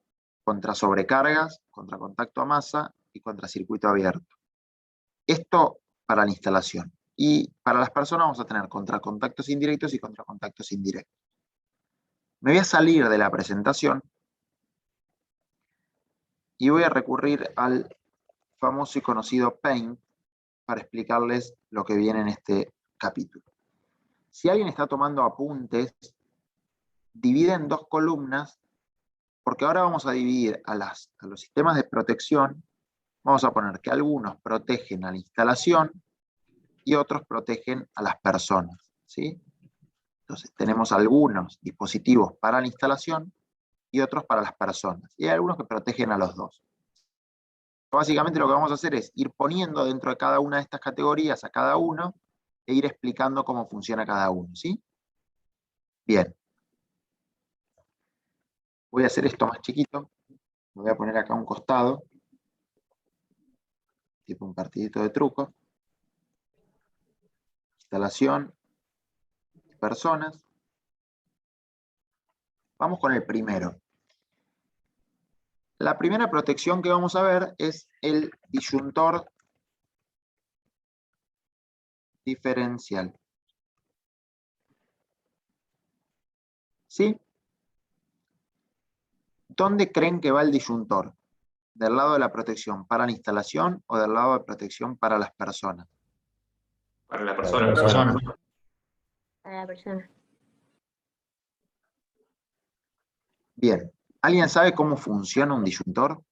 S1: contra sobrecargas, contra contacto a masa y contra circuito abierto. Esto para la instalación. Y para las personas vamos a tener contra contactos indirectos y contra contactos indirectos. Me voy a salir de la presentación y voy a recurrir al famoso y conocido Paint para explicarles lo que viene en este capítulo. Si alguien está tomando apuntes, divide en dos columnas, porque ahora vamos a dividir a los sistemas de protección, vamos a poner que algunos protegen a la instalación y otros protegen a las personas, ¿sí? Entonces tenemos algunos dispositivos para la instalación y otros para las personas. Y hay algunos que protegen a los dos. Básicamente lo que vamos a hacer es ir poniendo dentro de cada una de estas categorías a cada uno e ir explicando cómo funciona cada uno, ¿sí? Bien. Voy a hacer esto más chiquito. Lo voy a poner acá a un costado. Tipo un partidito de truco. Instalación. Personas. Vamos con el primero. La primera protección que vamos a ver es el disyuntor diferencial. ¿Sí? ¿Dónde creen que va el disyuntor? ¿Del lado de la protección para la instalación o del lado de protección para las personas?
S5: Para la
S3: Para
S5: persona.
S3: la persona.
S4: Para la persona.
S1: Bien. ¿Alguien sabe cómo funciona un disyuntor?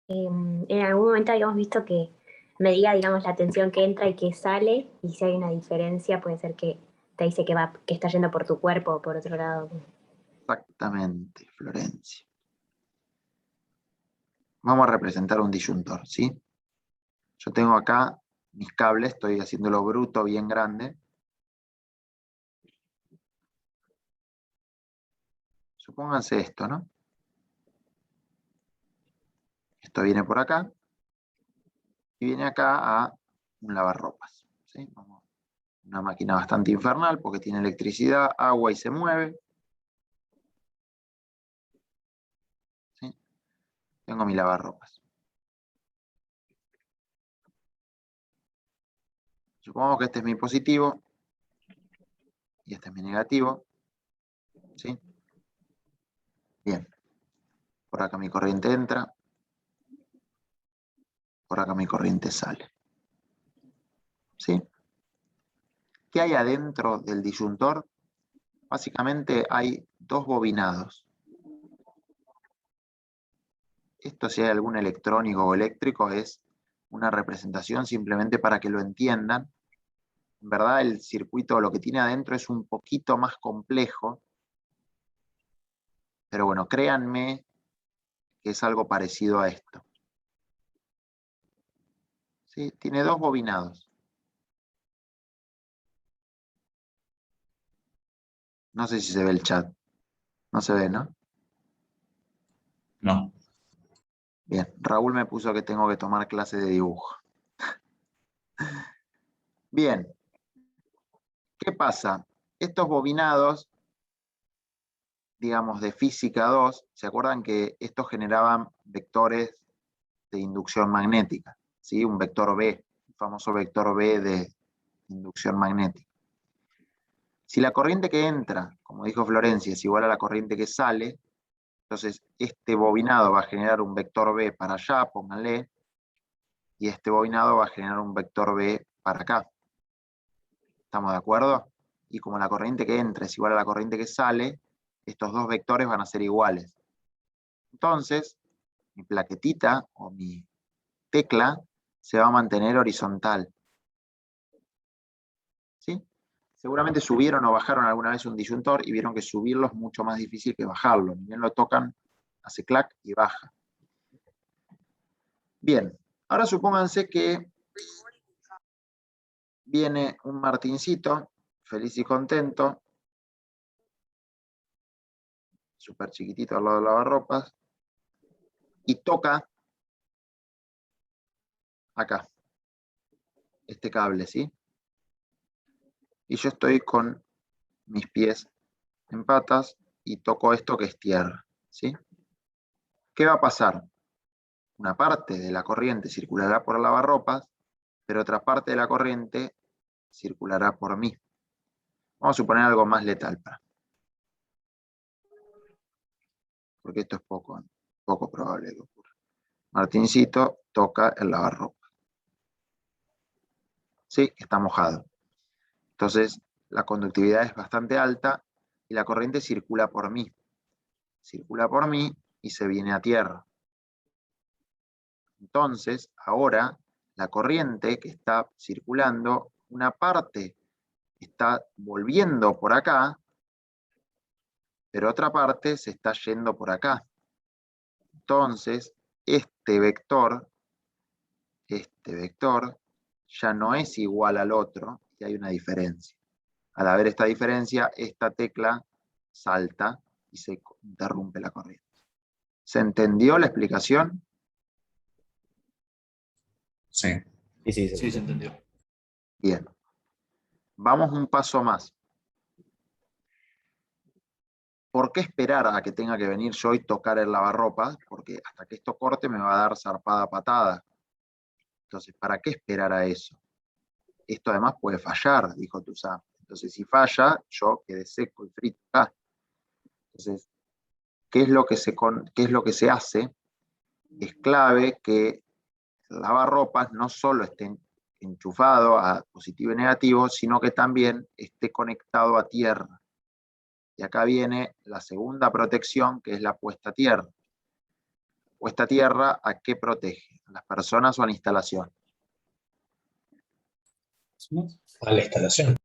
S4: En algún momento habíamos visto que medía, digamos, la tensión que entra y que sale, y si hay una diferencia puede ser que te dice que está yendo por tu cuerpo o por otro lado.
S1: Exactamente, Florencia. Vamos a representar un disyuntor, ¿sí? Yo tengo acá mis cables, estoy haciéndolo bruto, bien grande. Supónganse esto, ¿no? Esto viene por acá y viene acá a un lavarropas, ¿sí? Una máquina bastante infernal porque tiene electricidad, agua y se mueve. ¿Sí? Tengo mi lavarropas. Supongamos que este es mi positivo y este es mi negativo. ¿Sí? Bien. Por acá mi corriente entra. Por acá mi corriente sale. ¿Sí? ¿Qué hay adentro del disyuntor? Básicamente hay dos bobinados. Esto, si hay algún electrónico o eléctrico, es una representación simplemente para que lo entiendan. En verdad, el circuito, lo que tiene adentro es un poquito más complejo, pero bueno, créanme que es algo parecido a esto. ¿Sí? Tiene dos bobinados. No sé si se ve el chat. No se ve, ¿no?
S3: No.
S1: Bien, Raúl me puso que tengo que tomar clase de dibujo. Bien. ¿Qué pasa? Estos bobinados, digamos, de física 2, ¿se acuerdan que estos generaban vectores de inducción magnética? ¿Sí? Un vector B, el famoso vector B de inducción magnética. Si la corriente que entra, como dijo Florencia, es igual a la corriente que sale, entonces este bobinado va a generar un vector B para allá, pónganle, y este bobinado va a generar un vector B para acá. ¿Estamos de acuerdo? Y como la corriente que entra es igual a la corriente que sale, estos dos vectores van a ser iguales. Entonces, mi plaquetita o mi tecla se va a mantener horizontal. ¿Sí? Seguramente subieron o bajaron alguna vez un disyuntor y vieron que subirlo es mucho más difícil que bajarlo. Ni bien lo tocan, hace clac y baja. Bien, ahora supónganse que viene un Martincito, feliz y contento, súper chiquitito al lado del lavarropas, y toca acá, este cable, ¿sí? Y yo estoy con mis pies en patas y toco esto que es tierra, ¿sí? ¿Qué va a pasar? Una parte de la corriente circulará por el lavarropas, pero otra parte de la corriente circulará por mí. Vamos a suponer algo más letal, porque esto es poco probable que ocurra. Martincito toca el lavarropas. Sí, está mojado. Entonces, la conductividad es bastante alta y la corriente circula por mí. Circula por mí y se viene a tierra. Entonces, ahora, la corriente que está circulando, una parte está volviendo por acá, pero otra parte se está yendo por acá. Entonces, este vector ya no es igual al otro y hay una diferencia. Al haber esta diferencia, esta tecla salta y se interrumpe la corriente. ¿Se entendió la explicación?
S3: Sí.
S7: Sí,
S3: Sí, se entendió.
S1: Bien. Vamos un paso más. ¿Por qué esperar a que tenga que venir yo y tocar el lavarropas? Porque hasta que esto corte me va a dar zarpada patada. Entonces, ¿para qué esperar a eso? Esto además puede fallar, dijo Toussaint. Entonces, si falla, yo quedé seco y frito acá. Entonces, ¿qué es lo que se hace? Es clave que el lavarropas no solo esté enchufado a positivo y negativo, sino que también esté conectado a tierra. Y acá viene la segunda protección, que es la puesta a tierra. Puesta a tierra, ¿a qué protege? ¿A las personas o a la instalación?
S7: A la instalación.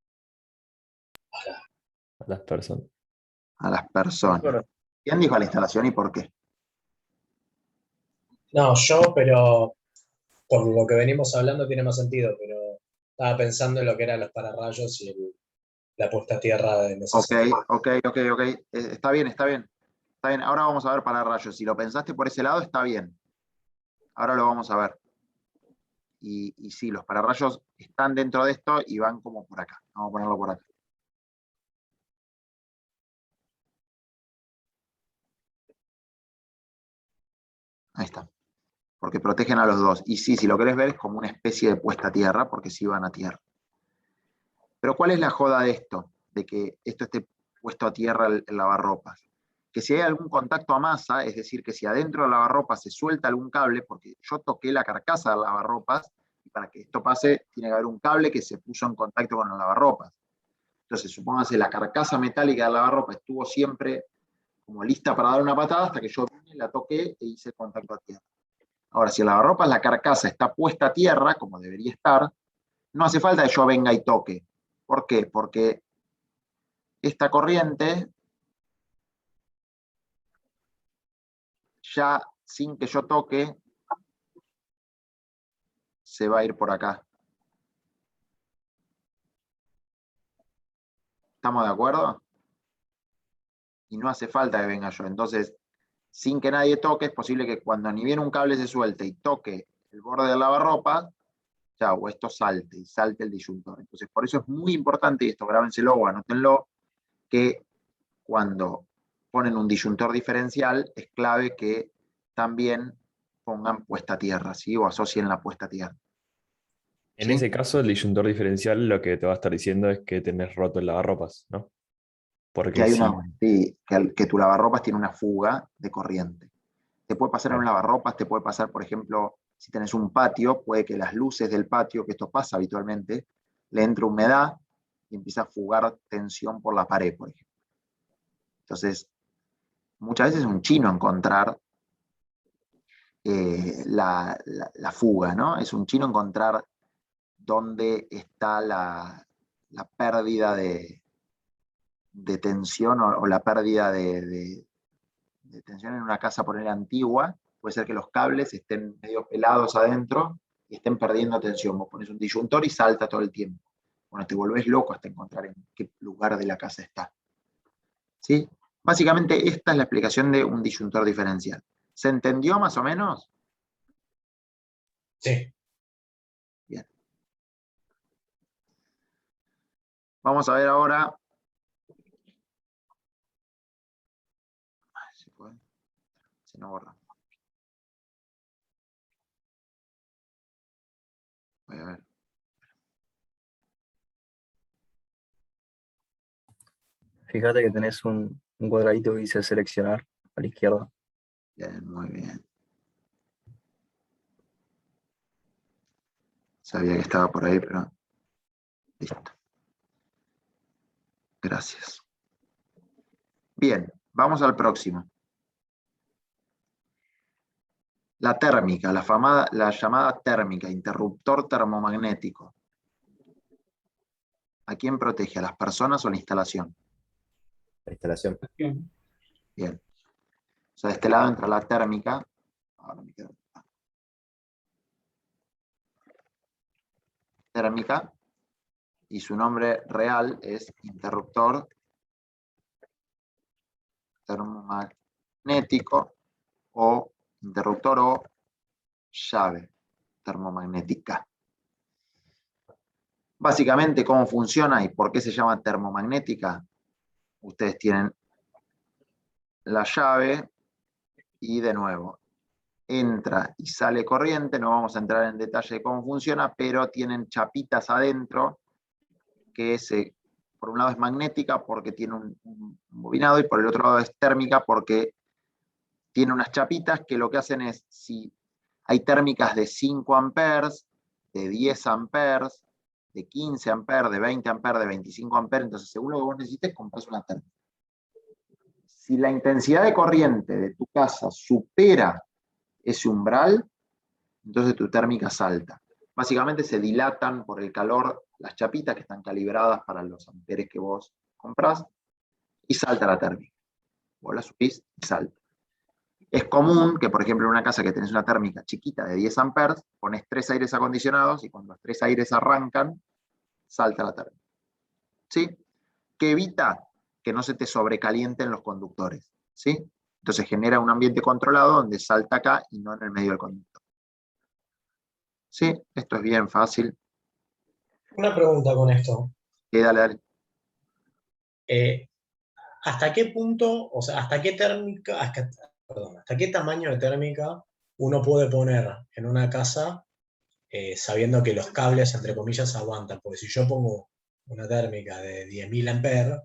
S7: A las personas.
S1: A las personas. ¿Quién dijo a la instalación y por qué?
S7: No, yo, pero por lo que venimos hablando tiene más sentido, pero estaba pensando en lo que eran los pararrayos y la puesta a tierra en ese sentido.
S1: Ok. Está bien. Está bien. Ahora vamos a ver pararrayos. Si lo pensaste por ese lado, está bien. Ahora lo vamos a ver. Y sí, los pararrayos están dentro de esto y van como por acá. Vamos a ponerlo por acá. Ahí está. Porque protegen a los dos. Y sí, si lo querés ver, es como una especie de puesta a tierra, porque sí van a tierra. Pero ¿cuál es la joda de esto? De que esto esté puesto a tierra el lavarropas. Que si hay algún contacto a masa, es decir, que si adentro del lavarropas se suelta algún cable, porque yo toqué la carcasa del lavarropas, y para que esto pase, tiene que haber un cable que se puso en contacto con el lavarropas. Entonces, supóngase, la carcasa metálica del lavarropas estuvo siempre como lista para dar una patada hasta que yo vine, la toqué e hice contacto a tierra. Ahora, si el lavarropas, la carcasa está puesta a tierra, como debería estar, no hace falta que yo venga y toque. ¿Por qué? Porque esta corriente, ya sin que yo toque, se va a ir por acá. ¿Estamos de acuerdo? Y no hace falta que venga yo. Entonces, sin que nadie toque, es posible que cuando ni bien un cable se suelte y toque el borde del lavarropas, ya, o esto salte, y salte el disyuntor. Entonces, por eso es muy importante, y esto grábenselo o anótenlo, que cuando ponen un disyuntor diferencial, es clave que también pongan puesta a tierra, ¿sí? O asocien la puesta a tierra.
S8: En
S1: ¿Sí?
S8: ese caso, el disyuntor diferencial lo que te va a estar diciendo es que tenés roto el lavarropas, ¿no?
S1: Que
S8: Porque
S1: hay
S8: si
S1: sí, que tu lavarropas tiene una fuga de corriente. Te puede pasar en un lavarropas, te puede pasar, por ejemplo, si tenés un patio, puede que las luces del patio, que esto pasa habitualmente, le entre humedad y empieza a fugar tensión por la pared, por ejemplo. Entonces, muchas veces es un chino encontrar la fuga, ¿no? Es un chino encontrar dónde está la pérdida de tensión o la pérdida de tensión en una casa, poner antigua. Puede ser que los cables estén medio pelados adentro y estén perdiendo tensión. Vos pones un disyuntor y salta todo el tiempo. Bueno, te volvés loco hasta encontrar en qué lugar de la casa está. ¿Sí? Básicamente esta es la explicación de un disyuntor diferencial. ¿Se entendió más o menos?
S7: Sí.
S1: Bien. Vamos a ver ahora. Ay, se nos borra. Voy a ver.
S9: Fíjate que tenés un cuadradito que dice seleccionar a la izquierda.
S1: Bien, muy bien. Sabía que estaba por ahí, pero listo. Gracias. Bien, vamos al próximo. La térmica, la llamada térmica, interruptor termomagnético. ¿A quién protege? ¿A las personas o a la instalación?
S8: La instalación.
S5: Bien.
S1: Bien. O sea, de este lado entra la térmica. Ahora me quedo. Térmica. Y su nombre real es interruptor termomagnético o interruptor o llave termomagnética. Básicamente, ¿cómo funciona y por qué se llama termomagnética? Ustedes tienen la llave y de nuevo entra y sale corriente. No vamos a entrar en detalle de cómo funciona, pero tienen chapitas adentro que por un lado es magnética porque tiene un bobinado y por el otro lado es térmica porque tiene unas chapitas que lo que hacen es, si hay térmicas de 5 amperes, de 10 amperes, de 15 amperes, de 20 amperes, de 25 amperes, entonces según lo que vos necesites, compras una térmica. Si la intensidad de corriente de tu casa supera ese umbral, entonces tu térmica salta. Básicamente se dilatan por el calor las chapitas que están calibradas para los amperes que vos comprás y salta la térmica. Vos la subís y salta. Es común que, por ejemplo, en una casa que tenés una térmica chiquita de 10 amperes, pones 3 aires acondicionados y cuando los 3 aires arrancan, salta la térmica. ¿Sí? Que evita que no se te sobrecalienten los conductores. ¿Sí? Entonces genera un ambiente controlado donde salta acá y no en el medio del conductor. ¿Sí? Esto es bien fácil.
S7: Una pregunta con esto.
S1: Dale.
S7: ¿Hasta qué punto, o sea, hasta qué térmica, hasta qué tamaño de térmica uno puede poner en una casa sabiendo que los cables, entre comillas, aguantan? Porque si yo pongo una térmica de 10.000 amperes,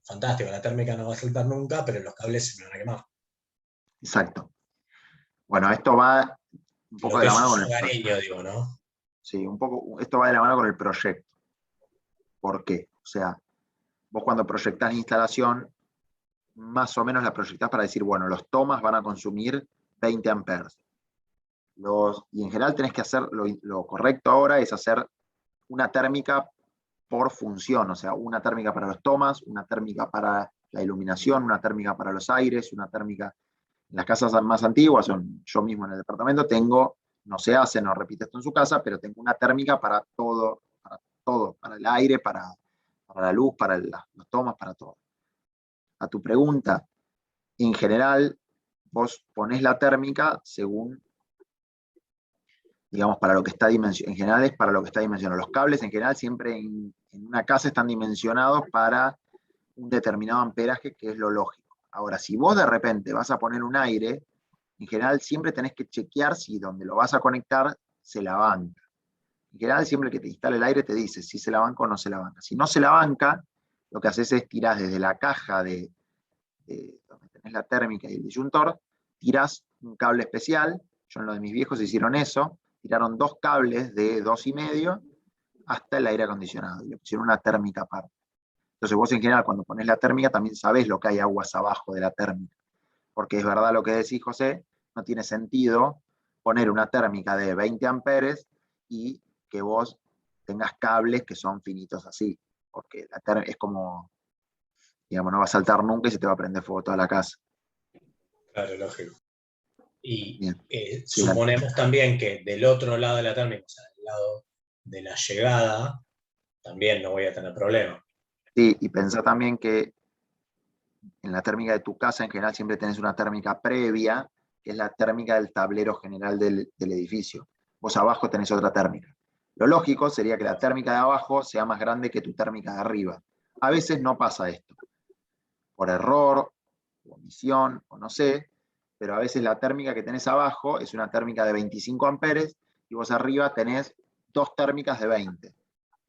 S7: fantástico, la térmica no va a saltar nunca, pero los cables se me van a quemar.
S1: Exacto. Bueno, esto va un poco de la mano con el
S7: hogareño, digo, ¿no?
S1: Sí, un poco, esto va de la mano con el proyecto. ¿Por qué? O sea, vos cuando proyectás la instalación, más o menos la proyectás para decir, bueno, los tomas van a consumir 20 amperes. Y en general tenés que hacer, lo correcto ahora es hacer una térmica por función, o sea, una térmica para los tomas, una térmica para la iluminación, una térmica para los aires, una térmica. En las casas más antiguas, yo mismo en el departamento tengo, no se hace, no repite esto en su casa, pero tengo una térmica para todo, para el aire, para la luz, para los tomas, para todo. A tu pregunta, en general, vos ponés la térmica según, digamos, para lo que está dimensionado. En general es para lo que está dimensionado. Los cables en general siempre en una casa están dimensionados para un determinado amperaje, que es lo lógico. Ahora, si vos de repente vas a poner un aire, en general siempre tenés que chequear si donde lo vas a conectar se la banca. En general, siempre que te instale el aire te dice si se la banca o no se la banca. Si no se la banca, lo que haces es tirar desde la caja de donde tenés la térmica y el disyuntor, tirás un cable especial. Yo en lo de mis viejos hicieron eso, tiraron 2 cables de 2,5 hasta el aire acondicionado. Y le pusieron una térmica aparte. Entonces vos en general cuando ponés la térmica también sabés lo que hay aguas abajo de la térmica. Porque es verdad lo que decís, José, no tiene sentido poner una térmica de 20 amperes y que vos tengas cables que son finitos así, porque es como, digamos, no va a saltar nunca y se te va a prender fuego toda la casa.
S7: Claro, lógico. Y
S1: Bien. Sí,
S7: suponemos también que del otro lado de la térmica, o sea, del lado de la llegada, también no voy a tener problema.
S1: sí, y pensá también que en la térmica de tu casa en general siempre tenés una térmica previa, que es la térmica del tablero general del edificio. Vos abajo tenés otra térmica. Lo lógico sería que la térmica de abajo sea más grande que tu térmica de arriba. A veces no pasa esto, por error, o omisión, o no sé, pero a veces la térmica que tenés abajo es una térmica de 25 amperes y vos arriba tenés dos térmicas de 20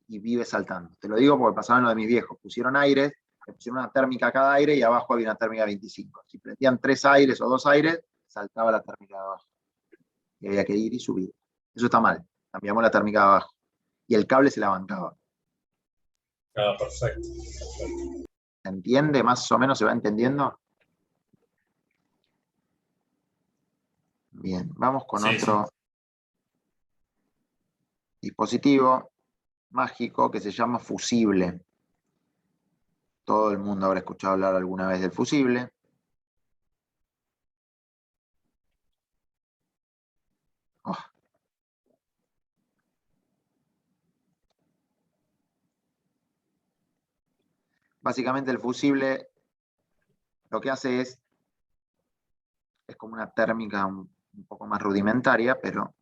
S1: y vive saltando. Te lo digo porque pasaban lo de mis viejos, pusieron aires, le pusieron una térmica a cada aire y abajo había una térmica de 25. Si prendían 3 aires o 2 aires, saltaba la térmica de abajo. Y había que ir y subir. Eso está mal. Cambiamos la térmica de abajo. Y el cable se la bancaba.
S7: Ah, perfecto.
S1: ¿Se entiende? ¿Más o menos se va entendiendo? Bien, vamos con otro dispositivo mágico que se llama fusible. Todo el mundo habrá escuchado hablar alguna vez del fusible. Oh. Básicamente el fusible lo que hace es como una térmica un poco más rudimentaria, pero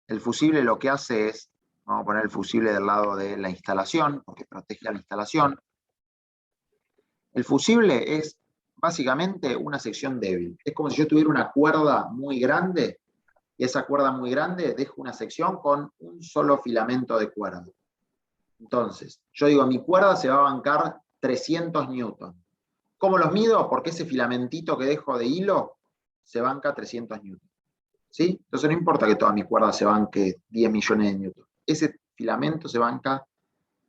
S1: el fusible lo que hace es, vamos a poner el fusible del lado de la instalación, porque protege a la instalación. El fusible es básicamente una sección débil. Es como si yo tuviera una cuerda muy grande, y esa cuerda muy grande dejo una sección con un solo filamento de cuerda. Entonces, yo digo, mi cuerda se va a bancar 300 newtons. ¿Cómo los mido? Porque ese filamentito que dejo de hilo se banca 300 newtons. ¿Sí? Entonces no importa que toda mi cuerda se banque 10 millones de newtons. Ese filamento se banca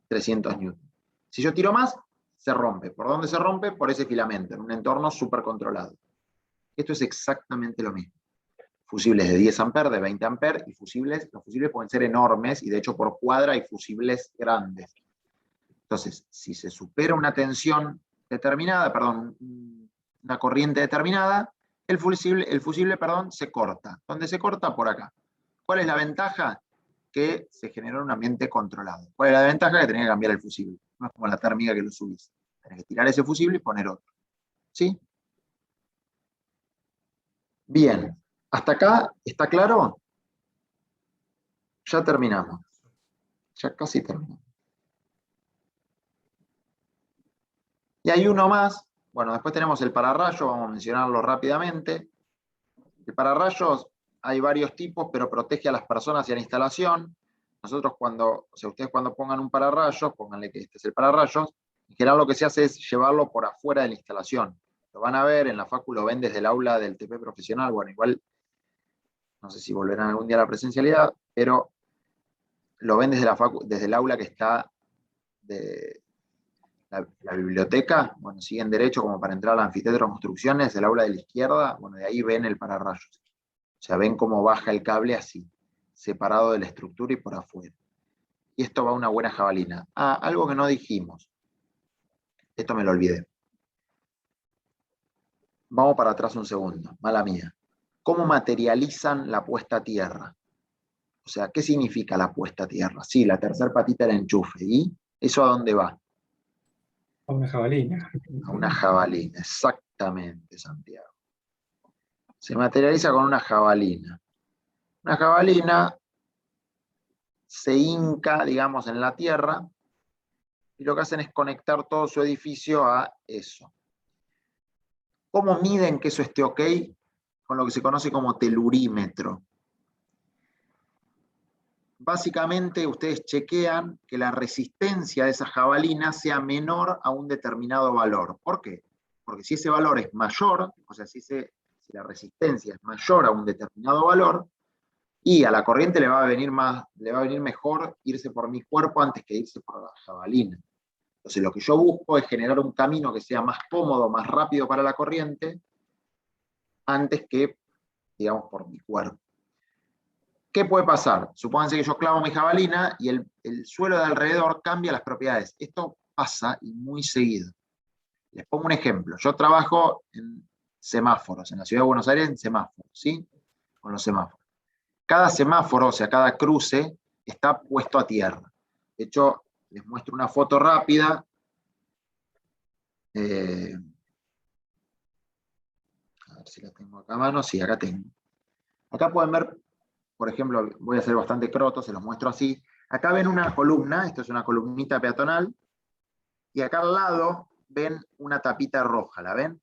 S1: 300 newtons. Si yo tiro más, se rompe. ¿Por dónde se rompe? Por ese filamento, en un entorno súper controlado. Esto es exactamente lo mismo. Fusibles de 10 amperes, de 20 amperes, y los fusibles pueden ser enormes, y de hecho por cuadra hay fusibles grandes. Entonces, si se supera una tensión determinada, perdón, una corriente determinada, el fusible, se corta. ¿Dónde se corta? Por acá. ¿Cuál es la ventaja? Que se generó un ambiente controlado. ¿Cuál es la ventaja? Que tenés que cambiar el fusible. No es como la térmica que lo subís. Tenés que tirar ese fusible y poner otro. ¿Sí? Bien. ¿Hasta acá está claro? Ya terminamos. Ya casi terminamos. Y hay uno más. Bueno, después tenemos el pararrayo, vamos a mencionarlo rápidamente. El pararrayos hay varios tipos, pero protege a las personas y a la instalación. Nosotros ustedes cuando pongan un pararrayos, pónganle que este es el pararrayos, en general lo que se hace es llevarlo por afuera de la instalación. Lo van a ver, en la facu lo ven desde el aula del TP profesional, bueno, igual, no sé si volverán algún día a la presencialidad, pero lo ven desde el aula que está de la biblioteca, bueno, siguen derecho como para entrar al anfiteatro de construcciones, el aula de la izquierda, bueno, de ahí ven el pararrayos. O sea, ven cómo baja el cable así, separado de la estructura y por afuera. Y esto va a una buena jabalina. Ah, algo que no dijimos. Esto me lo olvidé. Vamos para atrás un segundo, mala mía. ¿Cómo materializan la puesta a tierra? O sea, ¿qué significa la puesta a tierra? Sí, la tercera patita del enchufe. ¿Y eso a dónde va?
S5: A una jabalina.
S1: A una jabalina, exactamente, Santiago. Se materializa con una jabalina. Una jabalina se hinca, digamos, en la tierra, y lo que hacen es conectar todo su edificio a eso. ¿Cómo miden que eso esté ok? Con lo que se conoce como telurímetro. Básicamente, ustedes chequean que la resistencia de esa jabalina sea menor a un determinado valor. ¿Por qué? Porque si ese valor es mayor, o sea, si la resistencia es mayor a un determinado valor, y a la corriente le va a venir mejor irse por mi cuerpo antes que irse por la jabalina. Entonces lo que yo busco es generar un camino que sea más cómodo, más rápido para la corriente, antes que, digamos, por mi cuerpo. ¿Qué puede pasar? Supónganse que yo clavo mi jabalina y el suelo de alrededor cambia las propiedades. Esto pasa y muy seguido. Les pongo un ejemplo. Yo trabajo en semáforos, en la ciudad de Buenos Aires, en semáforos, ¿sí? Con los semáforos. Cada semáforo, o sea, cada cruce, está puesto a tierra. De hecho, les muestro una foto rápida. A ver si la tengo acá a mano. Sí, acá tengo. Acá pueden ver, por ejemplo, voy a hacer bastante croto, se los muestro así. Acá ven una columna, esto es una columnita peatonal, y acá al lado ven una tapita roja, ¿la ven?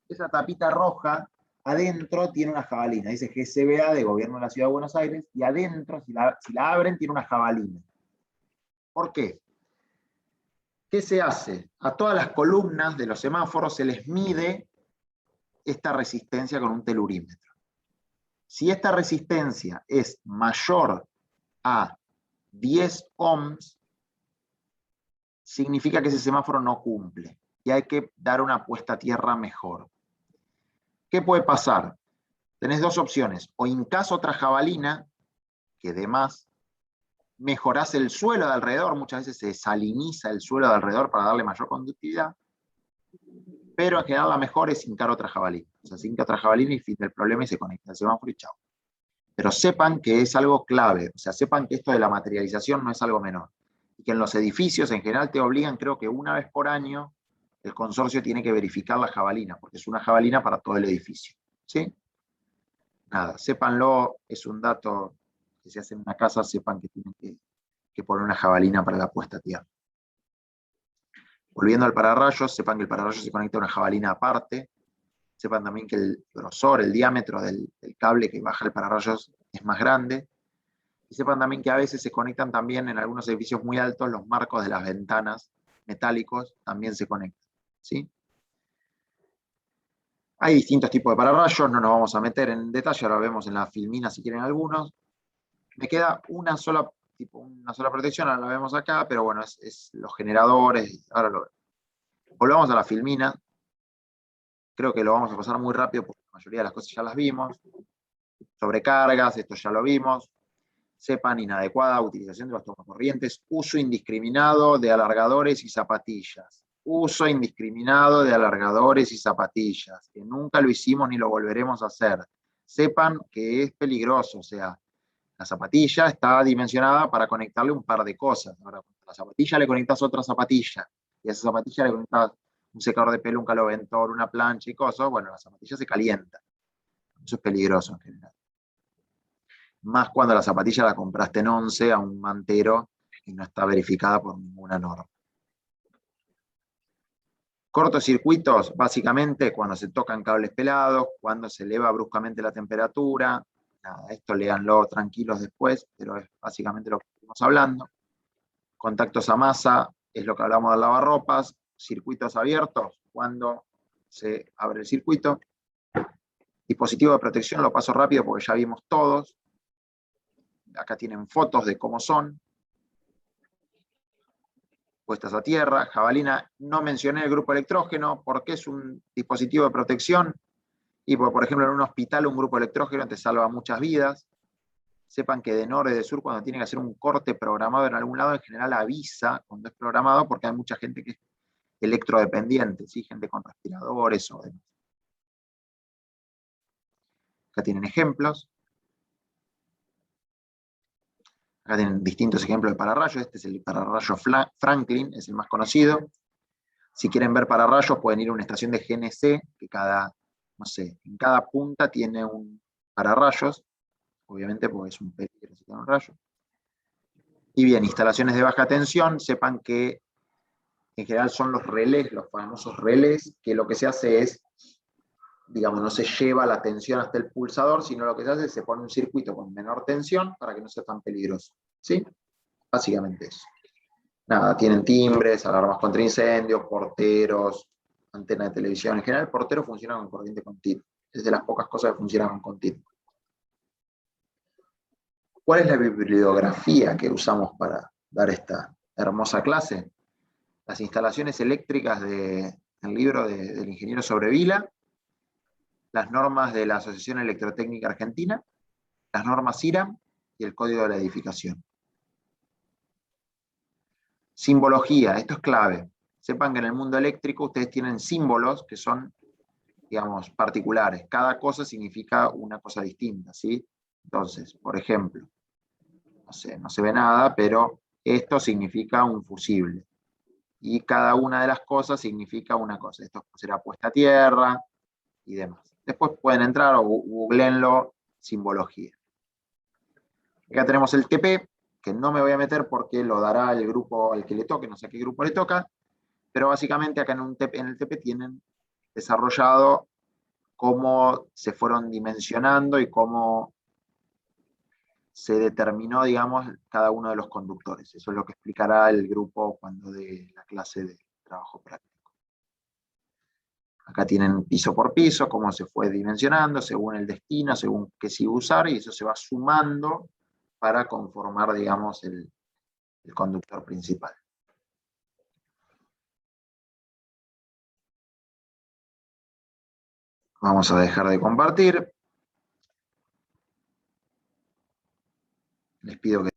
S1: Esa tapita roja, adentro tiene una jabalina, dice GCBA de Gobierno de la Ciudad de Buenos Aires, y adentro, si la abren, tiene una jabalina. ¿Por qué? ¿Qué se hace? A todas las columnas de los semáforos se les mide esta resistencia con un telurímetro. Si esta resistencia es mayor a 10 ohms, significa que ese semáforo no cumple y hay que dar una puesta a tierra mejor. ¿Qué puede pasar? Tenés dos opciones: o hincás otra jabalina, que dé más, mejorás el suelo de alrededor, muchas veces se saliniza el suelo de alrededor para darle mayor conductividad, pero en general la mejor es hincar otra jabalina. O sea, se hinca otra jabalina y fin del problema y se conecta el semáforo y chao. Pero sepan que es algo clave, o sea, sepan que esto de la materialización no es algo menor. Y que en los edificios en general te obligan, creo que una vez por año, el consorcio tiene que verificar la jabalina, porque es una jabalina para todo el edificio. ¿Sí? Nada, sépanlo, es un dato que se hace en una casa, sepan que tienen que poner una jabalina para la puesta a tierra. Volviendo al pararrayos, sepan que el pararrayos se conecta a una jabalina aparte. Sepan también que el grosor, el diámetro del cable que baja el pararrayos es más grande. Y sepan también que a veces se conectan también en algunos edificios muy altos, los marcos de las ventanas metálicos también se conectan. ¿Sí? Hay distintos tipos de pararrayos, no nos vamos a meter en detalle, ahora vemos en la filmina si quieren algunos. Me queda una sola protección, ahora la vemos acá, pero bueno, es los generadores, ahora lo vemos. Volvamos a la filmina. Creo que lo vamos a pasar muy rápido porque la mayoría de las cosas ya las vimos. Sobrecargas, esto ya lo vimos. Sepan, inadecuada utilización de los tomacorrientes. Uso indiscriminado de alargadores y zapatillas. Uso indiscriminado de alargadores y zapatillas. Que nunca lo hicimos ni lo volveremos a hacer. Sepan que es peligroso, o sea, la zapatilla está dimensionada para conectarle un par de cosas. Ahora, a la zapatilla le conectas otra zapatilla. Y a esa zapatilla le conectas un secador de pelo, un caloventor, una plancha y cosas, bueno, la zapatilla se calienta. Eso es peligroso en general. Más cuando la zapatilla la compraste en 11 a un mantero y no está verificada por ninguna norma. Cortocircuitos, básicamente, cuando se tocan cables pelados, cuando se eleva bruscamente la temperatura. Nada, esto léanlo tranquilos después, pero es básicamente lo que estamos hablando. Contactos a masa, es lo que hablamos del lavarropas. Circuitos abiertos, cuando se abre el circuito. Dispositivo de protección, lo paso rápido porque ya vimos todos. Acá tienen fotos de cómo son. Puestas a tierra, jabalina. No mencioné el grupo electrógeno, porque es un dispositivo de protección. Y por ejemplo, en un hospital un grupo electrógeno te salva muchas vidas. Sepan que de norte y de sur, cuando tiene que hacer un corte programado en algún lado, en general avisa cuando es programado, porque hay mucha gente que es electrodependiente, ¿sí? Gente con respiradores o demás. Acá tienen ejemplos. Acá tienen distintos ejemplos de pararrayos. Este es el pararrayo Franklin, es el más conocido. Si quieren ver pararrayos, pueden ir a una estación de GNC, que en cada punta tiene un pararrayos, obviamente porque es un peligro si tiene un rayo. Y bien, instalaciones de baja tensión, sepan que en general son los relés, los famosos relés, que lo que se hace es, digamos, no se lleva la tensión hasta el pulsador, sino lo que se hace es se pone un circuito con menor tensión para que no sea tan peligroso. ¿Sí? Básicamente eso. Nada, tienen timbres, alarmas contra incendios, porteros, antena de televisión. En general, el portero funciona con corriente continua. Es de las pocas cosas que funcionan con continua. ¿Cuál es la bibliografía que usamos para dar esta hermosa clase? Las instalaciones eléctricas del libro del ingeniero Sobrevila, las normas de la Asociación Electrotécnica Argentina, las normas IRAM y el Código de la Edificación. Simbología, esto es clave. Sepan que en el mundo eléctrico ustedes tienen símbolos que son, digamos, particulares. Cada cosa significa una cosa distinta, ¿sí? Entonces, por ejemplo, no sé, no se ve nada, pero esto significa un fusible. Y cada una de las cosas significa una cosa. Esto será puesta a tierra y demás. Después pueden entrar o googleenlo, simbología. Acá tenemos el TP, que no me voy a meter porque lo dará el grupo al que le toque, no sé a qué grupo le toca, pero básicamente acá en el TP tienen desarrollado cómo se fueron dimensionando y cómo se determinó, digamos, cada uno de los conductores. Eso es lo que explicará el grupo cuando dé la clase de trabajo práctico. Acá tienen piso por piso, cómo se fue dimensionando, según el destino, según qué se iba a usar, y eso se va sumando para conformar, digamos, el conductor principal. Vamos a dejar de compartir. Les pido que...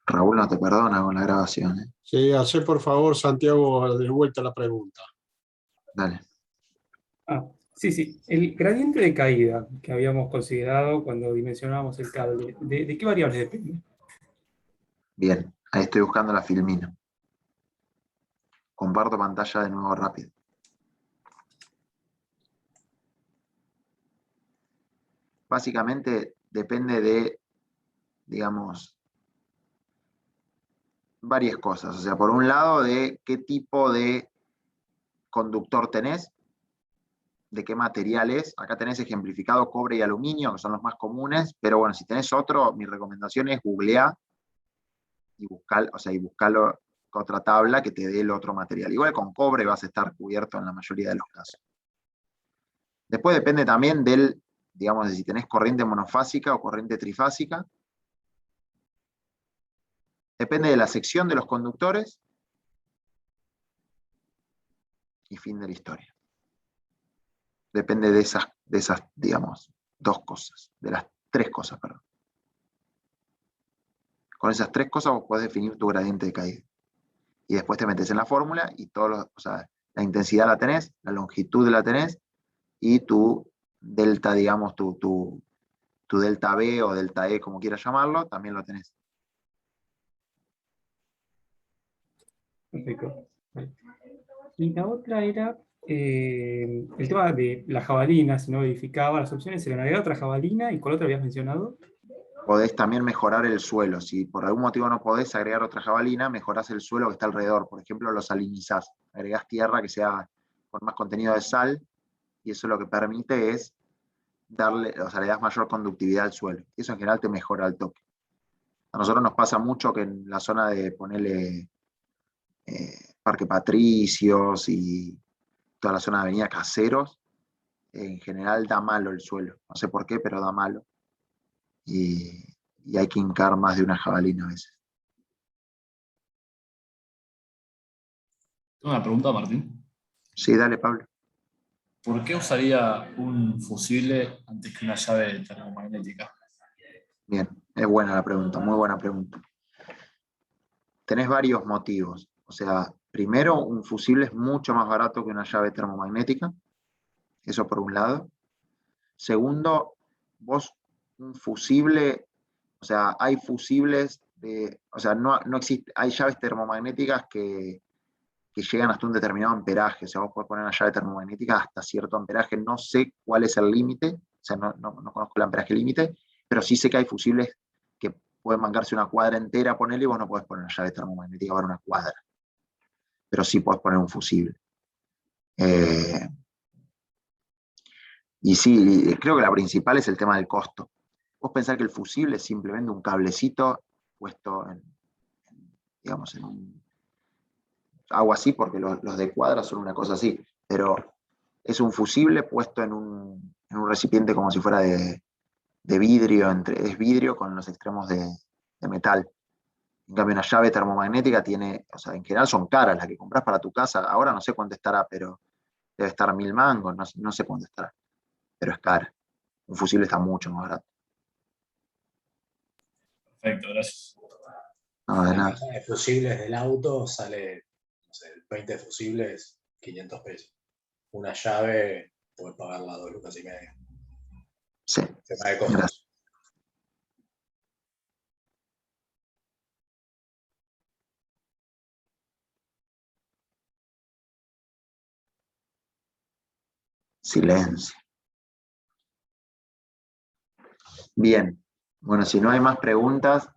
S1: Raúl no te perdona con la grabación, ¿eh?
S10: Sí, hace por favor, Santiago, de vuelta la pregunta.
S1: Dale.
S5: Sí. El gradiente de caída que habíamos considerado cuando dimensionábamos el cable, ¿de qué variables depende?
S1: Bien, ahí estoy buscando la filmina. Comparto pantalla de nuevo rápido. Básicamente depende de, digamos, varias cosas. O sea, por un lado, de qué tipo de conductor tenés, de qué material es. Acá tenés ejemplificado cobre y aluminio, que son los más comunes, pero bueno, si tenés otro, mi recomendación es googlear y buscarlo con otra tabla que te dé el otro material. Igual con cobre vas a estar cubierto en la mayoría de los casos. Después depende también del, digamos, de si tenés corriente monofásica o corriente trifásica. Depende de la sección de los conductores. Y fin de la historia. Depende de esas, digamos, dos cosas, de las tres cosas, perdón. Con esas tres cosas vos podés definir tu gradiente de caída. Y después te metes en la fórmula y la intensidad la tenés, la longitud la tenés, y tu delta, digamos, tu delta B o delta E, como quieras llamarlo, también lo tenés.
S5: Perfecto. Y la otra era el tema de la jabalina, si no verificaba las opciones, ¿se le agregar otra jabalina y cuál otra habías mencionado?
S1: Podés también mejorar el suelo. Si por algún motivo no podés agregar otra jabalina, mejorás el suelo que está alrededor. Por ejemplo, lo salinizás. Agregás tierra que sea con más contenido de sal, y eso lo que permite es darle, o sea, le das mayor conductividad al suelo. Eso en general te mejora el toque. A nosotros nos pasa mucho que en la zona de ponerle Parque Patricios y toda la zona de Avenida Caseros, en general da malo el suelo. No sé por qué, pero da malo. Y hay que hincar más de una jabalina a veces.
S3: Tengo una pregunta, Martín.
S1: Sí, dale, Pablo.
S3: ¿Por qué usaría un fusible antes que una llave termomagnética?
S1: Bien, es buena la pregunta, muy buena pregunta. Tenés varios motivos. O sea, primero, un fusible es mucho más barato que una llave termomagnética. Eso por un lado. Segundo, vos un fusible, o sea, hay fusibles o sea, no existe, hay llaves termomagnéticas que llegan hasta un determinado amperaje. O sea, vos podés poner una llave termomagnética hasta cierto amperaje. No sé cuál es el límite, o sea, no conozco el amperaje límite, pero sí sé que hay fusibles que pueden mangarse una cuadra entera, ponerle, y vos no podés poner una llave termomagnética para una cuadra. Pero sí podés poner un fusible. Y sí, creo que la principal es el tema del costo. Vos pensás que el fusible es simplemente un cablecito puesto digamos, en un... Hago así porque los de cuadra son una cosa así, pero es un fusible puesto en un recipiente como si fuera de vidrio, es vidrio con los extremos de metal. En cambio, una llave termomagnética tiene, o sea, en general son caras, las que compras para tu casa, ahora no sé cuánto estará, pero debe estar 1000 mangos, no sé cuánto estará, pero es cara. Un fusible está mucho más barato.
S3: Perfecto, gracias.
S1: No, de
S7: La
S1: nada.
S7: caja de fusibles del auto sale, no sé, 20 fusibles, 500 pesos. Una llave, puedes pagarla 2 lucas y media.
S1: Sí,
S7: Tema de costos.
S1: gracias. Silencio. Bien. Bueno, si no hay más preguntas,